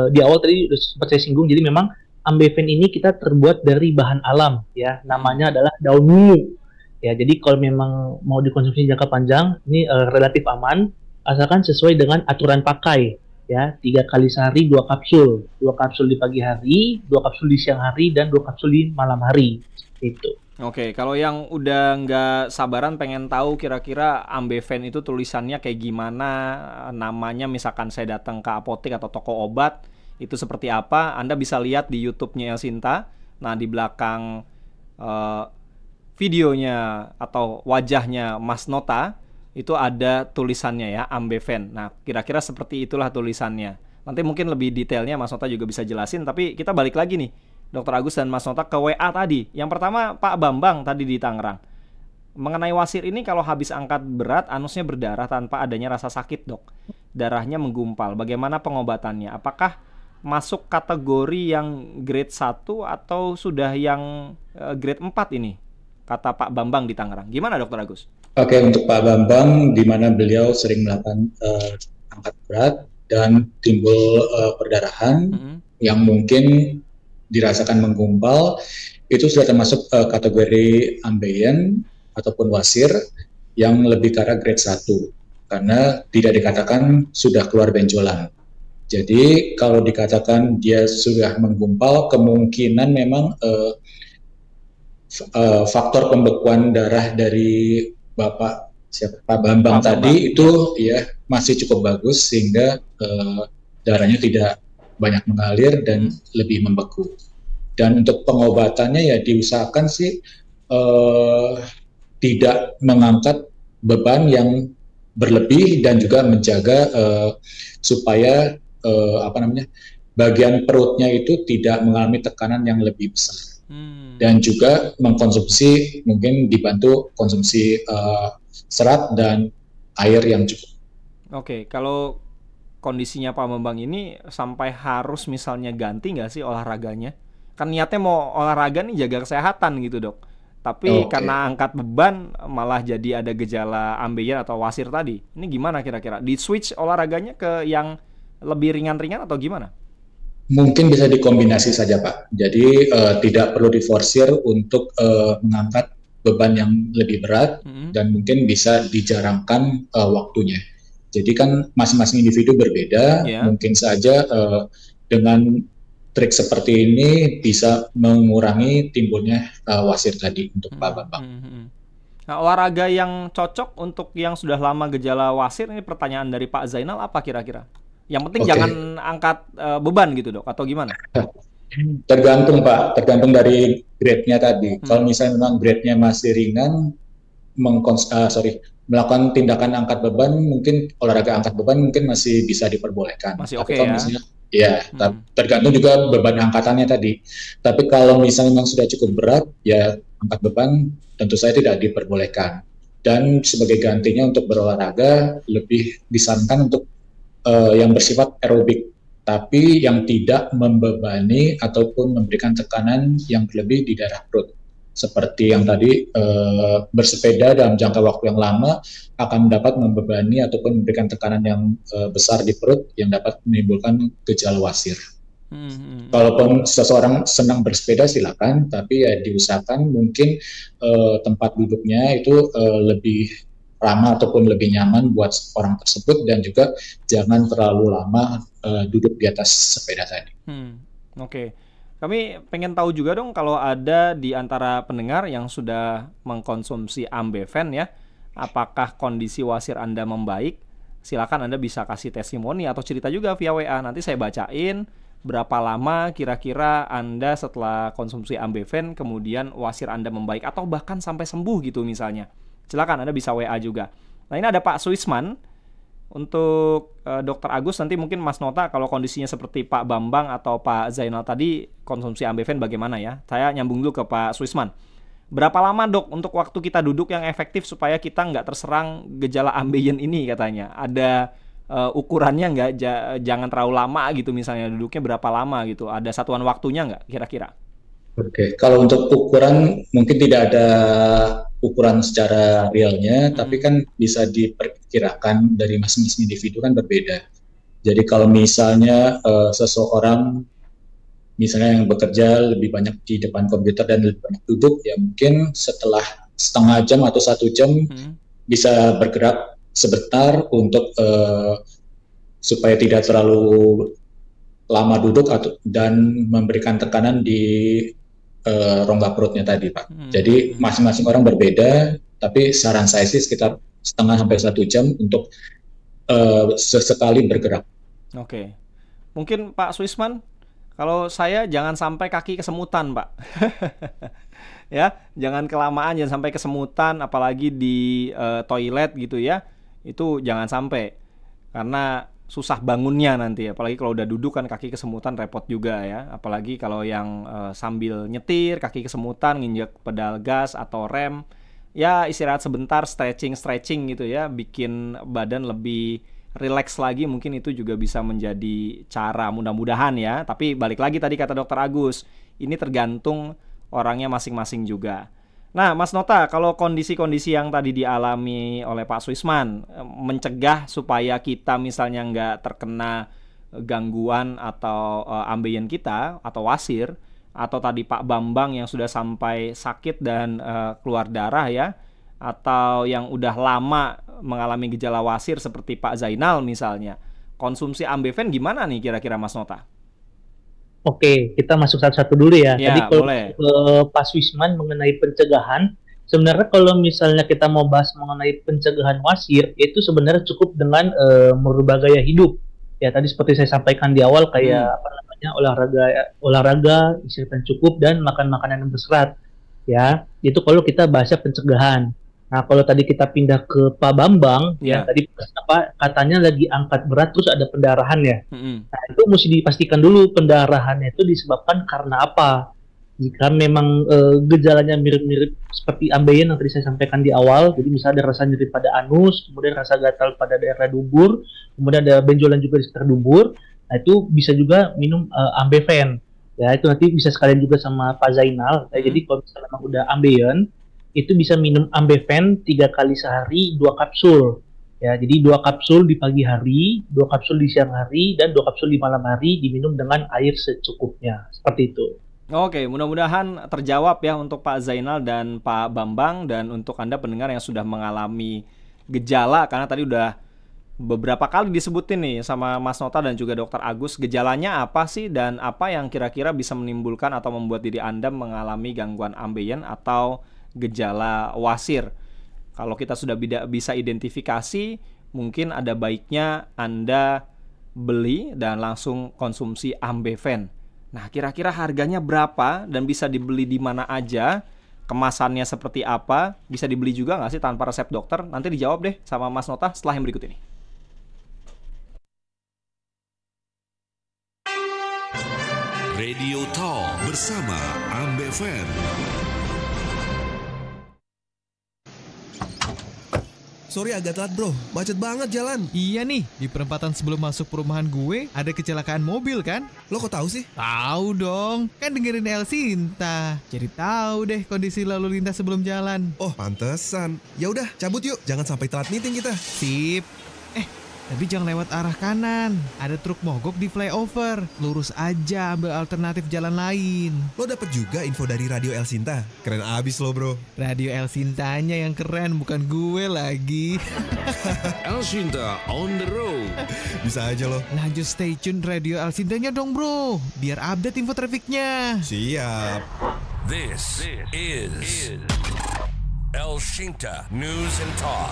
di awal tadi sempat saya singgung, jadi memang Ambeven ini kita terbuat dari bahan alam ya, namanya adalah daun ungu. Ya, jadi kalau memang mau dikonsumsi jangka panjang, ini relatif aman, asalkan sesuai dengan aturan pakai ya, 3 kali sehari 2 kapsul, 2 kapsul di pagi hari, 2 kapsul di siang hari, dan 2 kapsul di malam hari, itu. Oke, kalau yang udah nggak sabaran pengen tahu kira-kira Ambeven itu tulisannya kayak gimana, namanya misalkan saya datang ke apotek atau toko obat, itu seperti apa, Anda bisa lihat di YouTube-nya Elsinta. Nah, di belakang videonya atau wajahnya Mas Nota, itu ada tulisannya ya, Ambeven. Nah, kira-kira seperti itulah tulisannya. Nanti mungkin lebih detailnya Mas Nota juga bisa jelasin, tapi kita balik lagi nih, Dr. Agus dan Mas Nota ke WA tadi. Yang pertama Pak Bambang tadi di Tangerang. Mengenai wasir ini, kalau habis angkat berat, anusnya berdarah tanpa adanya rasa sakit, Dok. Darahnya menggumpal. Bagaimana pengobatannya? Apakah masuk kategori yang grade 1 atau sudah yang grade 4 ini? Kata Pak Bambang di Tangerang. Gimana Dr. Agus? Oke, untuk Pak Bambang, di mana beliau sering melakukan angkat berat dan timbul perdarahan yang mungkin dirasakan menggumpal, itu sudah termasuk kategori ambeien ataupun wasir yang lebih ke arah grade 1, karena tidak dikatakan sudah keluar benjolan. Jadi kalau dikatakan dia sudah menggumpal, kemungkinan memang faktor pembekuan darah dari Pak Bambang tadi itu ya masih cukup bagus, sehingga darahnya tidak banyak mengalir dan lebih membeku. Dan untuk pengobatannya ya diusahakan sih tidak mengangkat beban yang berlebih dan juga menjaga supaya bagian perutnya itu tidak mengalami tekanan yang lebih besar. Dan juga mengkonsumsi, mungkin dibantu konsumsi serat dan air yang cukup. Oke, kalau kondisinya Pak Bambang ini sampai harus misalnya ganti nggak sih olahraganya? Kan niatnya mau olahraga nih jaga kesehatan gitu dok. Tapi karena angkat beban malah jadi ada gejala ambeien atau wasir tadi. Ini gimana kira-kira? Di switch olahraganya ke yang lebih ringan-ringan atau gimana? Mungkin bisa dikombinasi saja Pak. Jadi tidak perlu diforsir untuk mengangkat beban yang lebih berat dan mungkin bisa dijarangkan waktunya. Jadi kan masing-masing individu berbeda, mungkin saja dengan trik seperti ini bisa mengurangi timbulnya wasir tadi untuk Pak Bambang. Nah, olahraga yang cocok untuk yang sudah lama gejala wasir, ini pertanyaan dari Pak Zainal, apa kira-kira? Yang penting jangan angkat beban gitu dok, atau gimana? Tergantung Pak, tergantung dari grade-nya tadi. Kalau misalnya memang grade-nya masih ringan, melakukan tindakan angkat beban, mungkin olahraga angkat beban mungkin masih bisa diperbolehkan. Masih oke ya? Misalnya, ya, tergantung juga beban angkatannya tadi. Tapi kalau misalnya memang sudah cukup berat, ya angkat beban tentu saja tidak diperbolehkan. Dan sebagai gantinya untuk berolahraga lebih disarankan untuk yang bersifat aerobik, tapi yang tidak membebani ataupun memberikan tekanan yang berlebih di daerah perut. Seperti yang tadi bersepeda dalam jangka waktu yang lama akan dapat membebani ataupun memberikan tekanan yang besar di perut yang dapat menimbulkan gejala wasir. Kalaupun seseorang senang bersepeda silakan, tapi ya diusahakan mungkin tempat duduknya itu lebih ramah ataupun lebih nyaman buat orang tersebut, dan juga jangan terlalu lama duduk di atas sepeda tadi. Oke. Kami pengen tahu juga dong, kalau ada di antara pendengar yang sudah mengkonsumsi Ambeven ya, apakah kondisi wasir Anda membaik? Silakan Anda bisa kasih testimoni atau cerita juga via WA. Nanti saya bacain berapa lama kira-kira Anda setelah konsumsi Ambeven kemudian wasir Anda membaik atau bahkan sampai sembuh gitu misalnya. Silakan Anda bisa WA juga. Nah, ini ada Pak Suisman. Untuk Dr. Agus, nanti mungkin Mas Nota kalau kondisinya seperti Pak Bambang atau Pak Zainal tadi konsumsi Ambeven bagaimana ya? Saya nyambung dulu ke Pak Suisman. Berapa lama dok untuk waktu kita duduk yang efektif supaya kita nggak terserang gejala ambeien ini katanya? Ada ukurannya nggak? Jangan terlalu lama gitu misalnya, duduknya berapa lama gitu? Ada satuan waktunya nggak kira-kira? Oke, kalau untuk ukuran mungkin tidak ada ukuran secara realnya, tapi kan bisa diperkirakan dari masing-masing individu kan berbeda. Jadi kalau misalnya seseorang misalnya yang bekerja lebih banyak di depan komputer dan lebih banyak duduk, ya mungkin setelah setengah jam atau 1 jam bisa bergerak sebentar untuk supaya tidak terlalu lama duduk dan memberikan tekanan di rongga perutnya tadi Pak. Jadi masing-masing orang berbeda, tapi saran saya sih sekitar setengah sampai 1 jam untuk sesekali bergerak. Oke. Mungkin Pak Suisman, kalau saya jangan sampai kaki kesemutan Pak. Ya, jangan kelamaan, jangan sampai kesemutan, apalagi di toilet gitu ya. Itu jangan sampai, karena susah bangunnya nanti, apalagi kalau udah duduk kan kaki kesemutan repot juga ya, apalagi kalau yang sambil nyetir kaki kesemutan, nginjek pedal gas atau rem, ya istirahat sebentar, stretching gitu ya, bikin badan lebih rileks lagi, mungkin itu juga bisa menjadi cara, mudah-mudahan ya. Tapi balik lagi tadi kata Dr. Agus, ini tergantung orangnya masing-masing juga. Nah, Mas Nota, kalau kondisi-kondisi yang tadi dialami oleh Pak Suisman, mencegah supaya kita misalnya nggak terkena gangguan atau ambeien kita, atau wasir, atau tadi Pak Bambang yang sudah sampai sakit dan keluar darah ya, atau yang udah lama mengalami gejala wasir seperti Pak Zainal misalnya, konsumsi Ambeven gimana nih kira-kira Mas Nota? Oke, kita masuk satu-satu dulu ya. Ya, tadi kalau Pak Pak Wisman mengenai pencegahan, sebenarnya kalau misalnya kita mau bahas mengenai pencegahan wasir, itu sebenarnya cukup dengan merubah gaya hidup. Ya, tadi seperti saya sampaikan di awal kayak olahraga, istirahat cukup, dan makan makanan yang berserat. Ya, itu kalau kita bahasnya pencegahan. Nah, kalau tadi kita pindah ke Pak Bambang, ya tadi katanya lagi angkat berat terus ada pendarahan ya. Nah, itu mesti dipastikan dulu pendarahannya itu disebabkan karena apa. Jika memang gejalanya mirip-mirip seperti ambeien yang tadi saya sampaikan di awal, jadi misalnya ada rasa nyeri pada anus, kemudian rasa gatal pada daerah dubur, kemudian ada benjolan juga di sekitar dubur, nah itu bisa juga minum Ambeven. Ya, itu nanti bisa sekalian juga sama Pak Zainal. Jadi kalau misalnya memang udah ambeien, itu bisa minum Ambeven 3 kali sehari 2 kapsul. Ya, jadi 2 kapsul di pagi hari, 2 kapsul di siang hari, dan 2 kapsul di malam hari diminum dengan air secukupnya. Seperti itu. Oke, mudah-mudahan terjawab ya untuk Pak Zainal dan Pak Bambang, dan untuk Anda pendengar yang sudah mengalami gejala, karena tadi udah beberapa kali disebutin nih sama Mas Nota dan juga Dr. Agus, gejalanya apa sih dan apa yang kira-kira bisa menimbulkan atau membuat diri Anda mengalami gangguan ambeien atau gejala wasir. Kalau kita sudah bisa identifikasi, mungkin ada baiknya Anda beli dan langsung konsumsi Ambeven. Nah, kira-kira harganya berapa dan bisa dibeli di mana aja? Kemasannya seperti apa? Bisa dibeli juga nggak sih tanpa resep dokter? Nanti dijawab deh sama Mas Nota setelah yang berikut ini. Radio Talk bersama Ambeven. Sorry agak telat bro, macet banget jalan. Iya nih, di perempatan sebelum masuk perumahan gue ada kecelakaan mobil kan? Lo kok tahu sih? Tahu dong, kan dengerin El Sinta. Jadi tahu deh kondisi lalu lintas sebelum jalan. Oh, pantesan. Ya udah, cabut yuk, jangan sampai telat meeting kita. Sip. Tapi jangan lewat arah kanan. Ada truk mogok di flyover. Lurus aja, ambil alternatif jalan lain. Lo dapet juga info dari Radio El Sinta. Keren abis lo bro. Radio El Sintanya yang keren, bukan gue lagi. El Sinta on the road. Bisa aja lo. Lanjut stay tune Radio El Sintanya dong bro, biar update info trafiknya. Siap. This is El Sinta News and Talk.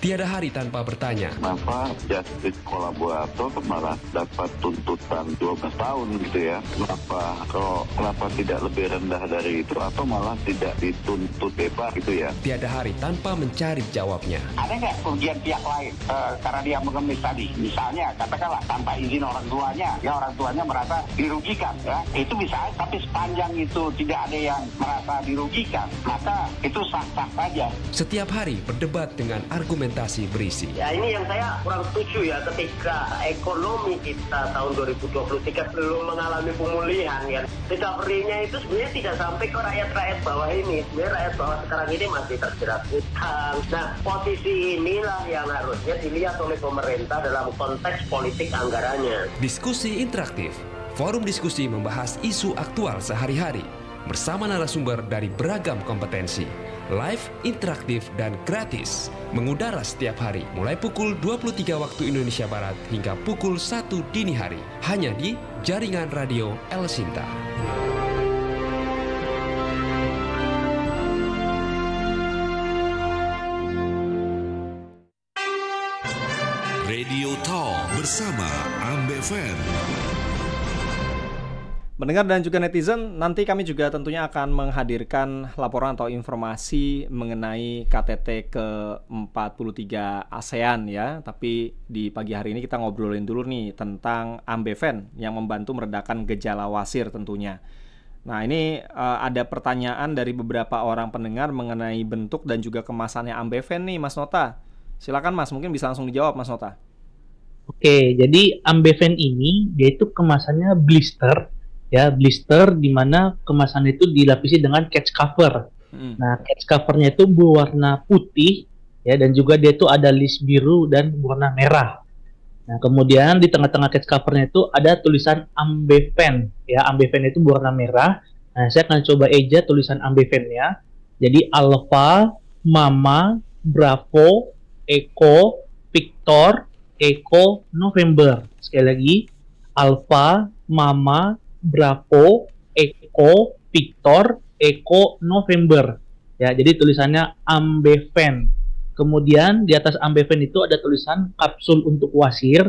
Tiada hari tanpa bertanya. Kenapa justice kolaborator malah dapat tuntutan 12 tahun gitu ya? Kenapa tidak lebih rendah dari itu atau malah tidak dituntut bebas gitu ya? Tiada hari tanpa mencari jawabnya. Ada nggak kerugian pihak lain karena dia mengemis tadi? Misalnya katakanlah tanpa izin orang tuanya, ya orang tuanya merasa dirugikan ya. Itu bisa, tapi sepanjang itu tidak ada yang merasa dirugikan, maka itu sah-sah saja. Setiap hari berdebat dengan argumentasi berisi. Ya ini yang saya kurang setuju ya, ketika ekonomi kita tahun 2023 belum mengalami pemulihan ya. Recovery-nya itu sebenarnya tidak sampai ke rakyat-rakyat bawah ini. Sebenarnya rakyat bawah sekarang ini masih terjerat hutang. Nah, posisi inilah yang harusnya dilihat oleh pemerintah dalam konteks politik anggarannya. Diskusi interaktif. Forum diskusi membahas isu aktual sehari-hari bersama narasumber dari beragam kompetensi. Live, interaktif, dan gratis. Mengudara setiap hari mulai pukul 23 waktu Indonesia Barat hingga pukul 1 dini hari. Hanya di Jaringan Radio El Sinta. Radio Talk bersama Ambeven. Mendengar dan juga netizen, nanti kami juga tentunya akan menghadirkan laporan atau informasi mengenai KTT ke-43 ASEAN ya. Tapi di pagi hari ini kita ngobrolin dulu nih tentang Ambeven yang membantu meredakan gejala wasir tentunya. Nah ini ada pertanyaan dari beberapa orang pendengar mengenai bentuk dan juga kemasannya Ambeven nih Mas Nota. Silakan Mas, mungkin bisa langsung dijawab Mas Nota. Oke, jadi Ambeven ini dia itu kemasannya blister. Ya, blister di mana kemasan itu dilapisi dengan catch cover. Nah, catch covernya itu berwarna putih ya, dan juga dia itu ada list biru dan warna merah. Nah, kemudian di tengah-tengah catch covernya itu ada tulisan Ambeven ya, Ambeven itu berwarna merah. Nah, saya akan coba eja tulisan Ambeven-nya. Jadi Alpha, Mama, Bravo, Echo, Victor, Echo, November. Sekali lagi, Alpha, Mama, Bravo, Echo, Victor, Echo, November. Ya, jadi tulisannya Ambeven. Kemudian di atas Ambeven itu ada tulisan kapsul untuk wasir.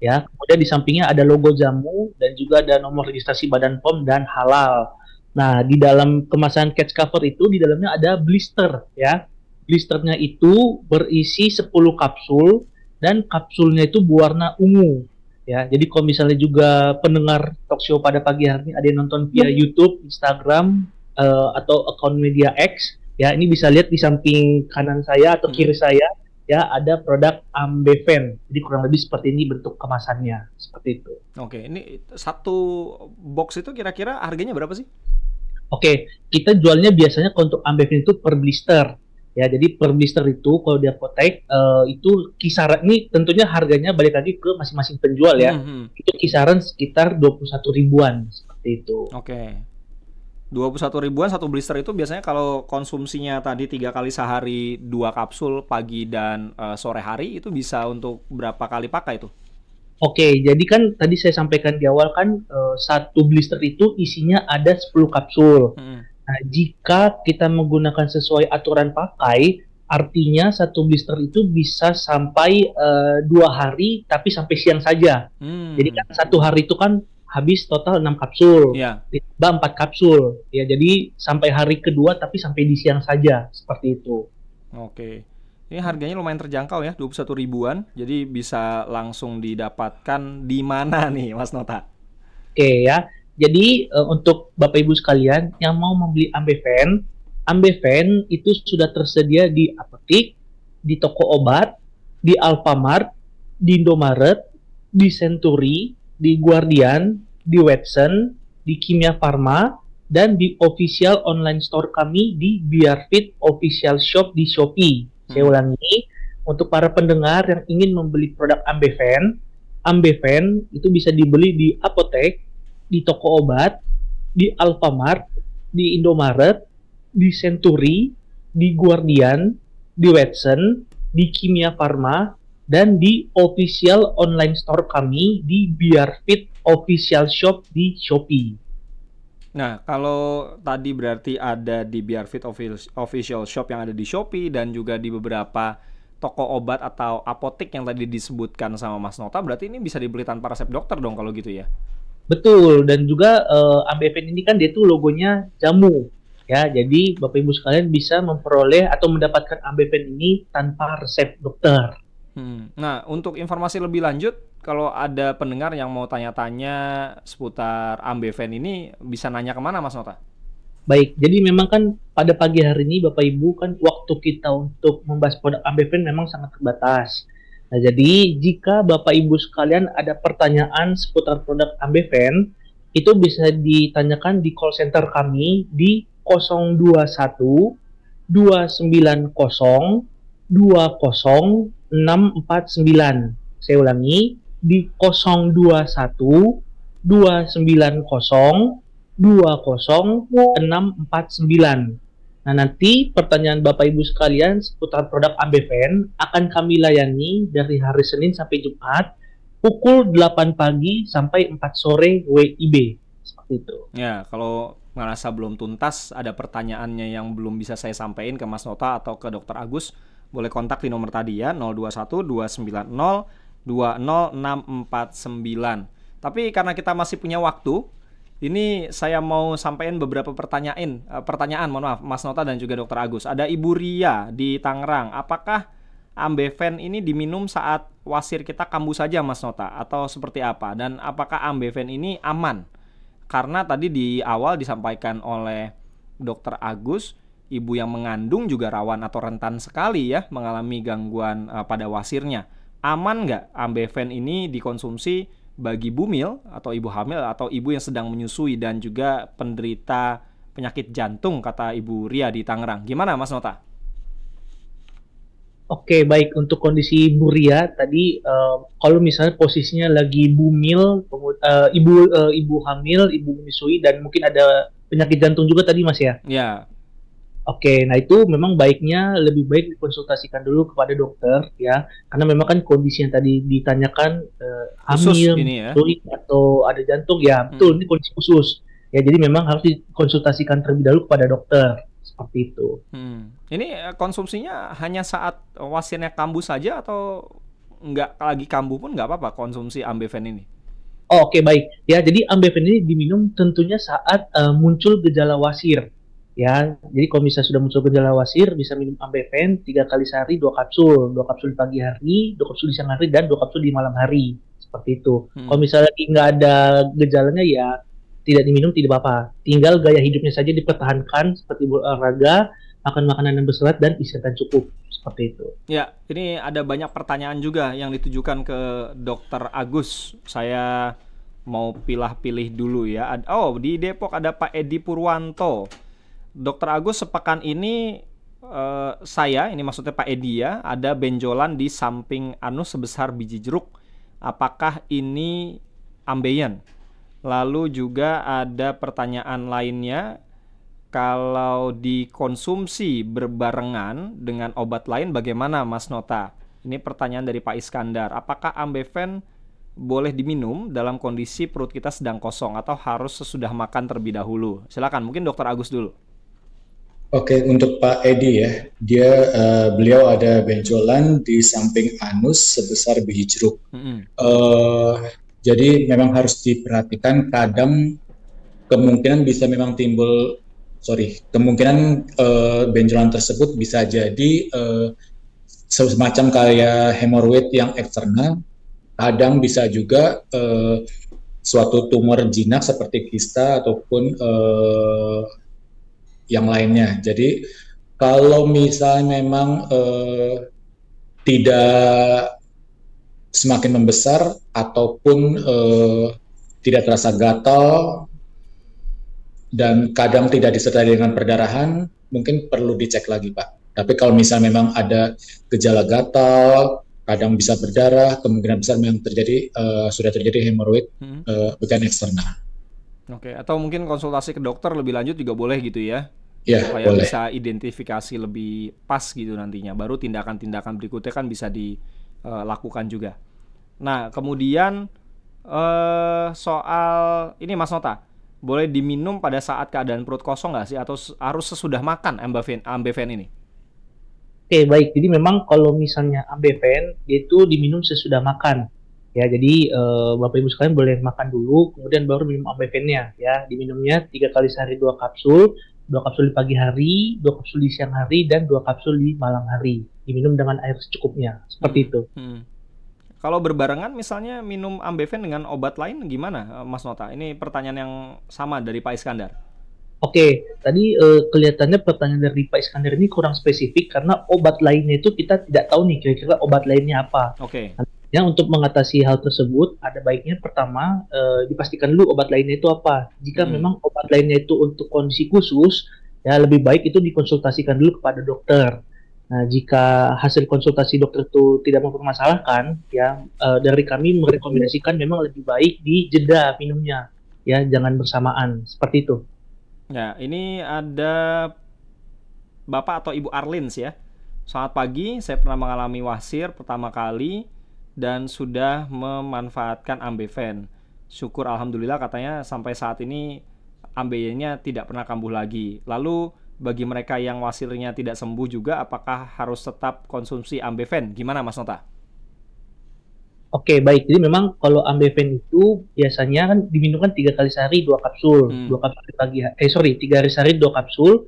Ya, kemudian di sampingnya ada logo jamu dan juga ada nomor registrasi Badan POM dan halal. Nah, di dalam kemasan catch cover itu di dalamnya ada blister ya. Blisternya itu berisi 10 kapsul dan kapsulnya itu berwarna ungu. Ya, jadi kalau misalnya juga pendengar talk show pada pagi hari ini ada yang nonton via YouTube, Instagram, atau akun media X, ya ini bisa lihat di samping kanan saya atau kiri saya, ya ada produk Ambeven. Jadi kurang lebih seperti ini bentuk kemasannya, seperti itu. Oke, ini satu box itu kira-kira harganya berapa sih? Oke, kita jualnya biasanya untuk Ambeven itu per blister. Ya, jadi per blister itu kalau di apotek itu kisaran, ini tentunya harganya balik lagi ke masing-masing penjual ya. Itu kisaran sekitar 21 ribuan seperti itu. Oke. 21 ribuan satu blister itu biasanya kalau konsumsinya tadi 3 kali sehari 2 kapsul pagi dan sore hari itu bisa untuk berapa kali pakai itu? Oke, jadi kan tadi saya sampaikan di awal kan satu blister itu isinya ada 10 kapsul. Nah, jika kita menggunakan sesuai aturan pakai, artinya satu blister itu bisa sampai 2 hari, tapi sampai siang saja. Jadi kan 1 hari itu kan habis total 6 kapsul, ditambah 4 kapsul. Ya, jadi sampai hari kedua tapi sampai di siang saja, seperti itu. Oke. Ini harganya lumayan terjangkau ya, 21 ribuan. Jadi bisa langsung didapatkan di mana nih, Mas Nota? Oke ya. Jadi untuk Bapak Ibu sekalian yang mau membeli Ambeven itu sudah tersedia di apotik, di toko obat, di Alfamart, di Indomaret, di Century, di Guardian, di Watson, di Kimia Farma, dan di official online store kami di Biarfit Official Shop di Shopee. Saya ulangi, untuk para pendengar yang ingin membeli produk Ambeven itu bisa dibeli di apotek, di toko obat, di Alfamart, di Indomaret, di Century, di Guardian, di Watson, di Kimia Farma, dan di official online store kami di Biarfit Official Shop di Shopee. Nah, kalau tadi berarti ada di Biarfit Official Shop yang ada di Shopee dan juga di beberapa toko obat atau apotek yang tadi disebutkan sama Mas Nota, berarti ini bisa dibeli tanpa resep dokter dong kalau gitu ya? Betul, dan juga Ambeven ini kan dia tuh logonya jamu. Ya, jadi Bapak Ibu sekalian bisa memperoleh atau mendapatkan Ambeven ini tanpa resep dokter. Nah, untuk informasi lebih lanjut, kalau ada pendengar yang mau tanya-tanya seputar Ambeven ini, bisa nanya kemana Mas Nota? Baik, jadi memang kan pada pagi hari ini Bapak Ibu kan waktu kita untuk membahas produk Ambeven memang sangat terbatas. Nah, jadi jika Bapak Ibu sekalian ada pertanyaan seputar produk Ambeven, itu bisa ditanyakan di call center kami di 021 290 20649. Saya ulangi, di 021 290 20649. Nah, nanti pertanyaan Bapak Ibu sekalian seputar produk Ambeven akan kami layani dari hari Senin sampai Jumat pukul 8 pagi sampai 4 sore WIB. Seperti itu. Ya, kalau merasa belum tuntas, ada pertanyaannya yang belum bisa saya sampaikan ke Mas Nota atau ke Dr. Agus, boleh kontak di nomor tadi ya, 021 290 20649. Tapi karena kita masih punya waktu, ini saya mau sampaikan beberapa pertanyaan, mohon maaf, Mas Nota dan juga Dr. Agus. Ada Ibu Ria di Tangerang. Apakah Ambeven ini diminum saat wasir kita kambuh saja, Mas Nota, atau seperti apa? Dan apakah Ambeven ini aman? Karena tadi di awal disampaikan oleh Dr. Agus, ibu yang mengandung juga rawan atau rentan sekali ya mengalami gangguan pada wasirnya. Aman nggak Ambeven ini dikonsumsi bagi bumil atau ibu hamil atau ibu yang sedang menyusui dan juga penderita penyakit jantung, kata Ibu Ria di Tangerang. Gimana Mas Nota? Oke, baik. Untuk kondisi Ibu Ria tadi, kalau misalnya posisinya lagi bumil, ibu hamil, ibu menyusui, dan mungkin ada penyakit jantung juga tadi Mas ya? Ya. Oke, nah itu memang baiknya lebih baik dikonsultasikan dulu kepada dokter ya, karena memang kan kondisi yang tadi ditanyakan hamil, ya? Atau ada jantung ya, betul ini kondisi khusus ya, jadi memang harus dikonsultasikan terlebih dahulu kepada dokter seperti itu. Ini konsumsinya hanya saat wasirnya kambuh saja atau nggak lagi kambuh pun nggak apa-apa konsumsi Ambeven ini? Oke, baik ya, jadi Ambeven ini diminum tentunya saat muncul gejala wasir. Ya, jadi kalau misalnya sudah muncul gejala wasir, bisa minum Ambeven 3 kali sehari 2 kapsul. 2 kapsul di pagi hari, 2 kapsul di siang hari, dan 2 kapsul di malam hari. Seperti itu. Kalau misalnya nggak ada gejalanya ya tidak diminum, tidak apa-apa. Tinggal gaya hidupnya saja dipertahankan seperti olahraga, makan makanan yang berserat, dan istirahat cukup. Seperti itu. Ya, ini ada banyak pertanyaan juga yang ditujukan ke Dr. Agus. Saya mau pilih dulu ya. Oh, di Depok ada Pak Edi Purwanto. Dr. Agus, sepekan ini saya, ini maksudnya Pak Edi ya, ada benjolan di samping anus sebesar biji jeruk. Apakah ini ambeien? Lalu juga ada pertanyaan lainnya, kalau dikonsumsi berbarengan dengan obat lain bagaimana Mas Nota? Ini pertanyaan dari Pak Iskandar. Apakah Ambeven boleh diminum dalam kondisi perut kita sedang kosong atau harus sesudah makan terlebih dahulu? Silakan, mungkin Dokter Agus dulu. Oke, untuk Pak Edi ya, beliau ada benjolan di samping anus sebesar biji jeruk. Jadi memang harus diperhatikan, kadang kemungkinan bisa memang kemungkinan benjolan tersebut bisa jadi semacam kayak hemoroid yang eksternal, kadang bisa juga suatu tumor jinak seperti kista ataupun yang lainnya. Jadi kalau misalnya memang tidak semakin membesar ataupun tidak terasa gatal dan kadang tidak disertai dengan perdarahan, mungkin perlu dicek lagi, Pak. Tapi kalau misalnya memang ada gejala gatal, kadang bisa berdarah, kemungkinan besar memang sudah terjadi hemoroid bagian eksternal. Oke, atau mungkin konsultasi ke dokter lebih lanjut juga boleh gitu ya? Ya, supaya boleh. bisa identifikasi lebih pas gitu nantinya. Baru tindakan-tindakan berikutnya kan bisa dilakukan juga. Nah, kemudian soal ini Mas Nota, boleh diminum pada saat keadaan perut kosong nggak sih? Atau harus sesudah makan Ambeven ini? Oke, baik. Jadi memang kalau misalnya Ambeven itu diminum sesudah makan. Ya, jadi Bapak Ibu sekalian boleh makan dulu, kemudian baru minum Ambevennya. Ya, diminumnya 3 kali sehari 2 kapsul. 2 kapsul di pagi hari, 2 kapsul di siang hari, dan 2 kapsul di malam hari. Diminum dengan air secukupnya, seperti itu. Kalau berbarengan misalnya minum Ambeven dengan obat lain gimana, Mas Nota? Ini pertanyaan yang sama dari Pak Iskandar. Oke, tadi kelihatannya pertanyaan dari Pak Iskandar ini kurang spesifik karena obat lainnya itu kita tidak tahu nih kira-kira obat lainnya apa. Oke. Ya, untuk mengatasi hal tersebut, ada baiknya pertama dipastikan dulu obat lainnya itu apa. Jika memang obat lainnya itu untuk kondisi khusus, ya lebih baik itu dikonsultasikan dulu kepada dokter. Nah, jika hasil konsultasi dokter itu tidak mempermasalahkan, ya dari kami merekomendasikan memang lebih baik dijeda minumnya, ya jangan bersamaan, seperti itu. Ya, ini ada Bapak atau Ibu Arlins ya. Selamat pagi, saya pernah mengalami wasir pertama kali dan sudah memanfaatkan Ambeven. Syukur alhamdulillah katanya sampai saat ini ambeyennya tidak pernah kambuh lagi. Lalu bagi mereka yang wasirnya tidak sembuh juga, apakah harus tetap konsumsi Ambeven? Gimana Mas Nota? Oke, baik. Jadi memang kalau Ambeven itu biasanya kan diminumkan 3 kali sehari 2 kapsul. 2 kapsul di pagi 3 hari sehari 2 kapsul.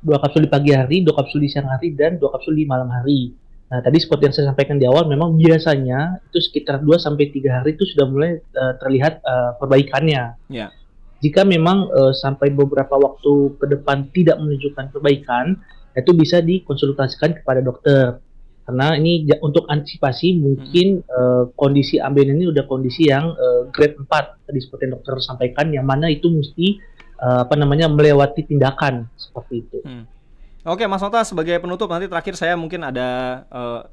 2 kapsul di pagi hari, 2 kapsul di siang hari, dan 2 kapsul di malam hari. Nah, tadi seperti yang saya sampaikan di awal, memang biasanya itu sekitar 2-3 hari itu sudah mulai terlihat perbaikannya. Ya. Jika memang sampai beberapa waktu ke depan tidak menunjukkan perbaikan, itu bisa dikonsultasikan kepada dokter. Karena ini untuk antisipasi mungkin kondisi Ambeven ini udah kondisi yang grade 4, tadi seperti yang dokter sampaikan, yang mana itu mesti melewati tindakan seperti itu. Oke, Mas Nota, sebagai penutup nanti terakhir saya mungkin ada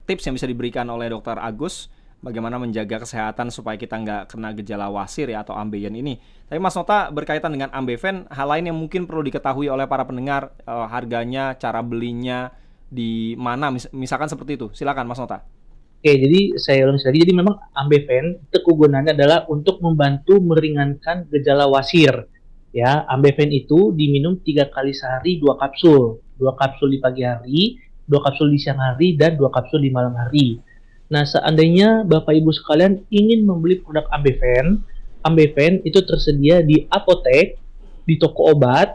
tips yang bisa diberikan oleh Dokter Agus bagaimana menjaga kesehatan supaya kita nggak kena gejala wasir ya atau ambeien ini. Tapi Mas Nota, berkaitan dengan Ambeven, hal lain yang mungkin perlu diketahui oleh para pendengar, harganya, cara belinya, di mana, misalkan seperti itu. Silakan Mas Nota. Oke, jadi saya ulangi lagi. Jadi memang Ambeven itu kegunaannya adalah untuk membantu meringankan gejala wasir. Ya, Ambeven itu diminum 3 kali sehari 2 kapsul. 2 kapsul di pagi hari, 2 kapsul di siang hari, dan 2 kapsul di malam hari. Nah, seandainya Bapak Ibu sekalian ingin membeli produk Ambeven, Ambeven itu tersedia di apotek, di toko obat,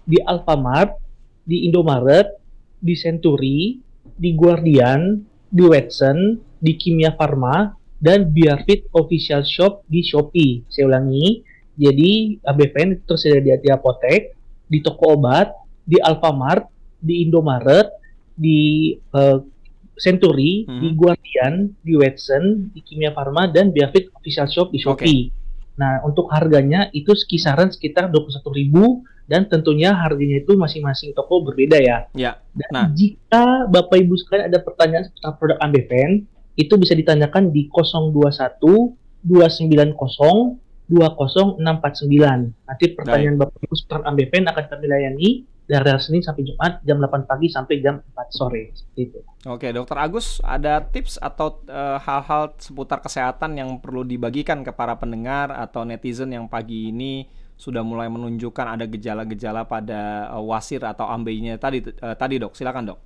di Alfamart, di Indomaret, di Century, di Guardian, di Watson, di Kimia Farma, dan Biafit Official Shop di Shopee. Saya ulangi, jadi Ambeven itu tersedia di apotek, di toko obat, di Alfamart, di Indomaret, di Century, di Guardian, di Watson, di Kimia Farma, dan Biafit Official Shop di Shopee. Nah, untuk harganya itu kisaran sekitar 21.000, dan tentunya harganya itu masing-masing toko berbeda ya. Dan jika Bapak Ibu sekalian ada pertanyaan seputar produk Ambeven, itu bisa ditanyakan di 021 290 20649. Nanti pertanyaan Bapak Ibu seputar Ambeven akan kami layani dari Senin sampai Jumat jam 8 pagi sampai jam 4 sore seperti itu. Oke, Dokter Agus, ada tips atau hal-hal seputar kesehatan yang perlu dibagikan ke para pendengar atau netizen yang pagi ini sudah mulai menunjukkan ada gejala-gejala pada wasir atau ambeynya tadi Dok? Silakan Dok.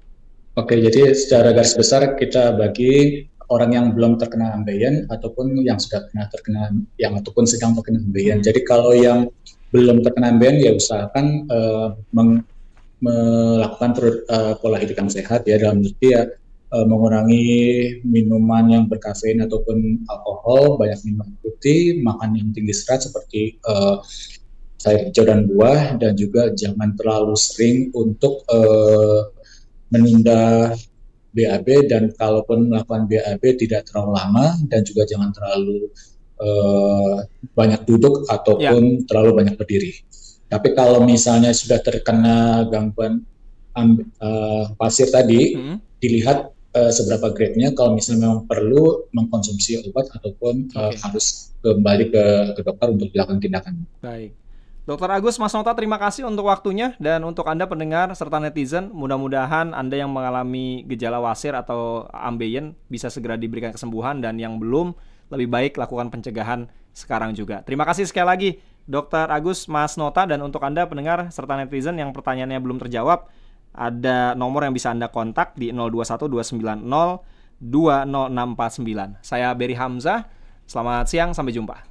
Oke, jadi secara garis besar kita bagi orang yang belum terkena ambeien ataupun yang sudah terkena ataupun sedang terkena ambeien. Jadi kalau yang belum terkena ambeien ya usahakan melakukan pola hidup yang sehat ya, dalam arti ya mengurangi minuman yang berkafein ataupun alkohol, banyak minum putih, makan yang tinggi serat seperti sayur hijau dan buah, dan juga jangan terlalu sering untuk menunda BAB, dan kalaupun melakukan BAB tidak terlalu lama, dan juga jangan terlalu banyak duduk ataupun terlalu banyak berdiri. Tapi kalau misalnya sudah terkena gangguan pasir tadi, dilihat seberapa grade-nya, kalau misalnya memang perlu mengkonsumsi obat ataupun harus kembali ke dokter untuk dilakukan tindakan. Baik. Dokter Agus, Mas Nota, terima kasih untuk waktunya, dan untuk Anda pendengar serta netizen, mudah-mudahan Anda yang mengalami gejala wasir atau ambeien bisa segera diberikan kesembuhan, dan yang belum, lebih baik lakukan pencegahan sekarang juga. Terima kasih sekali lagi Dokter Agus, Mas Nota, dan untuk Anda pendengar serta netizen yang pertanyaannya belum terjawab, ada nomor yang bisa Anda kontak di 021290 20649. Saya Berry Hamzah, selamat siang, sampai jumpa.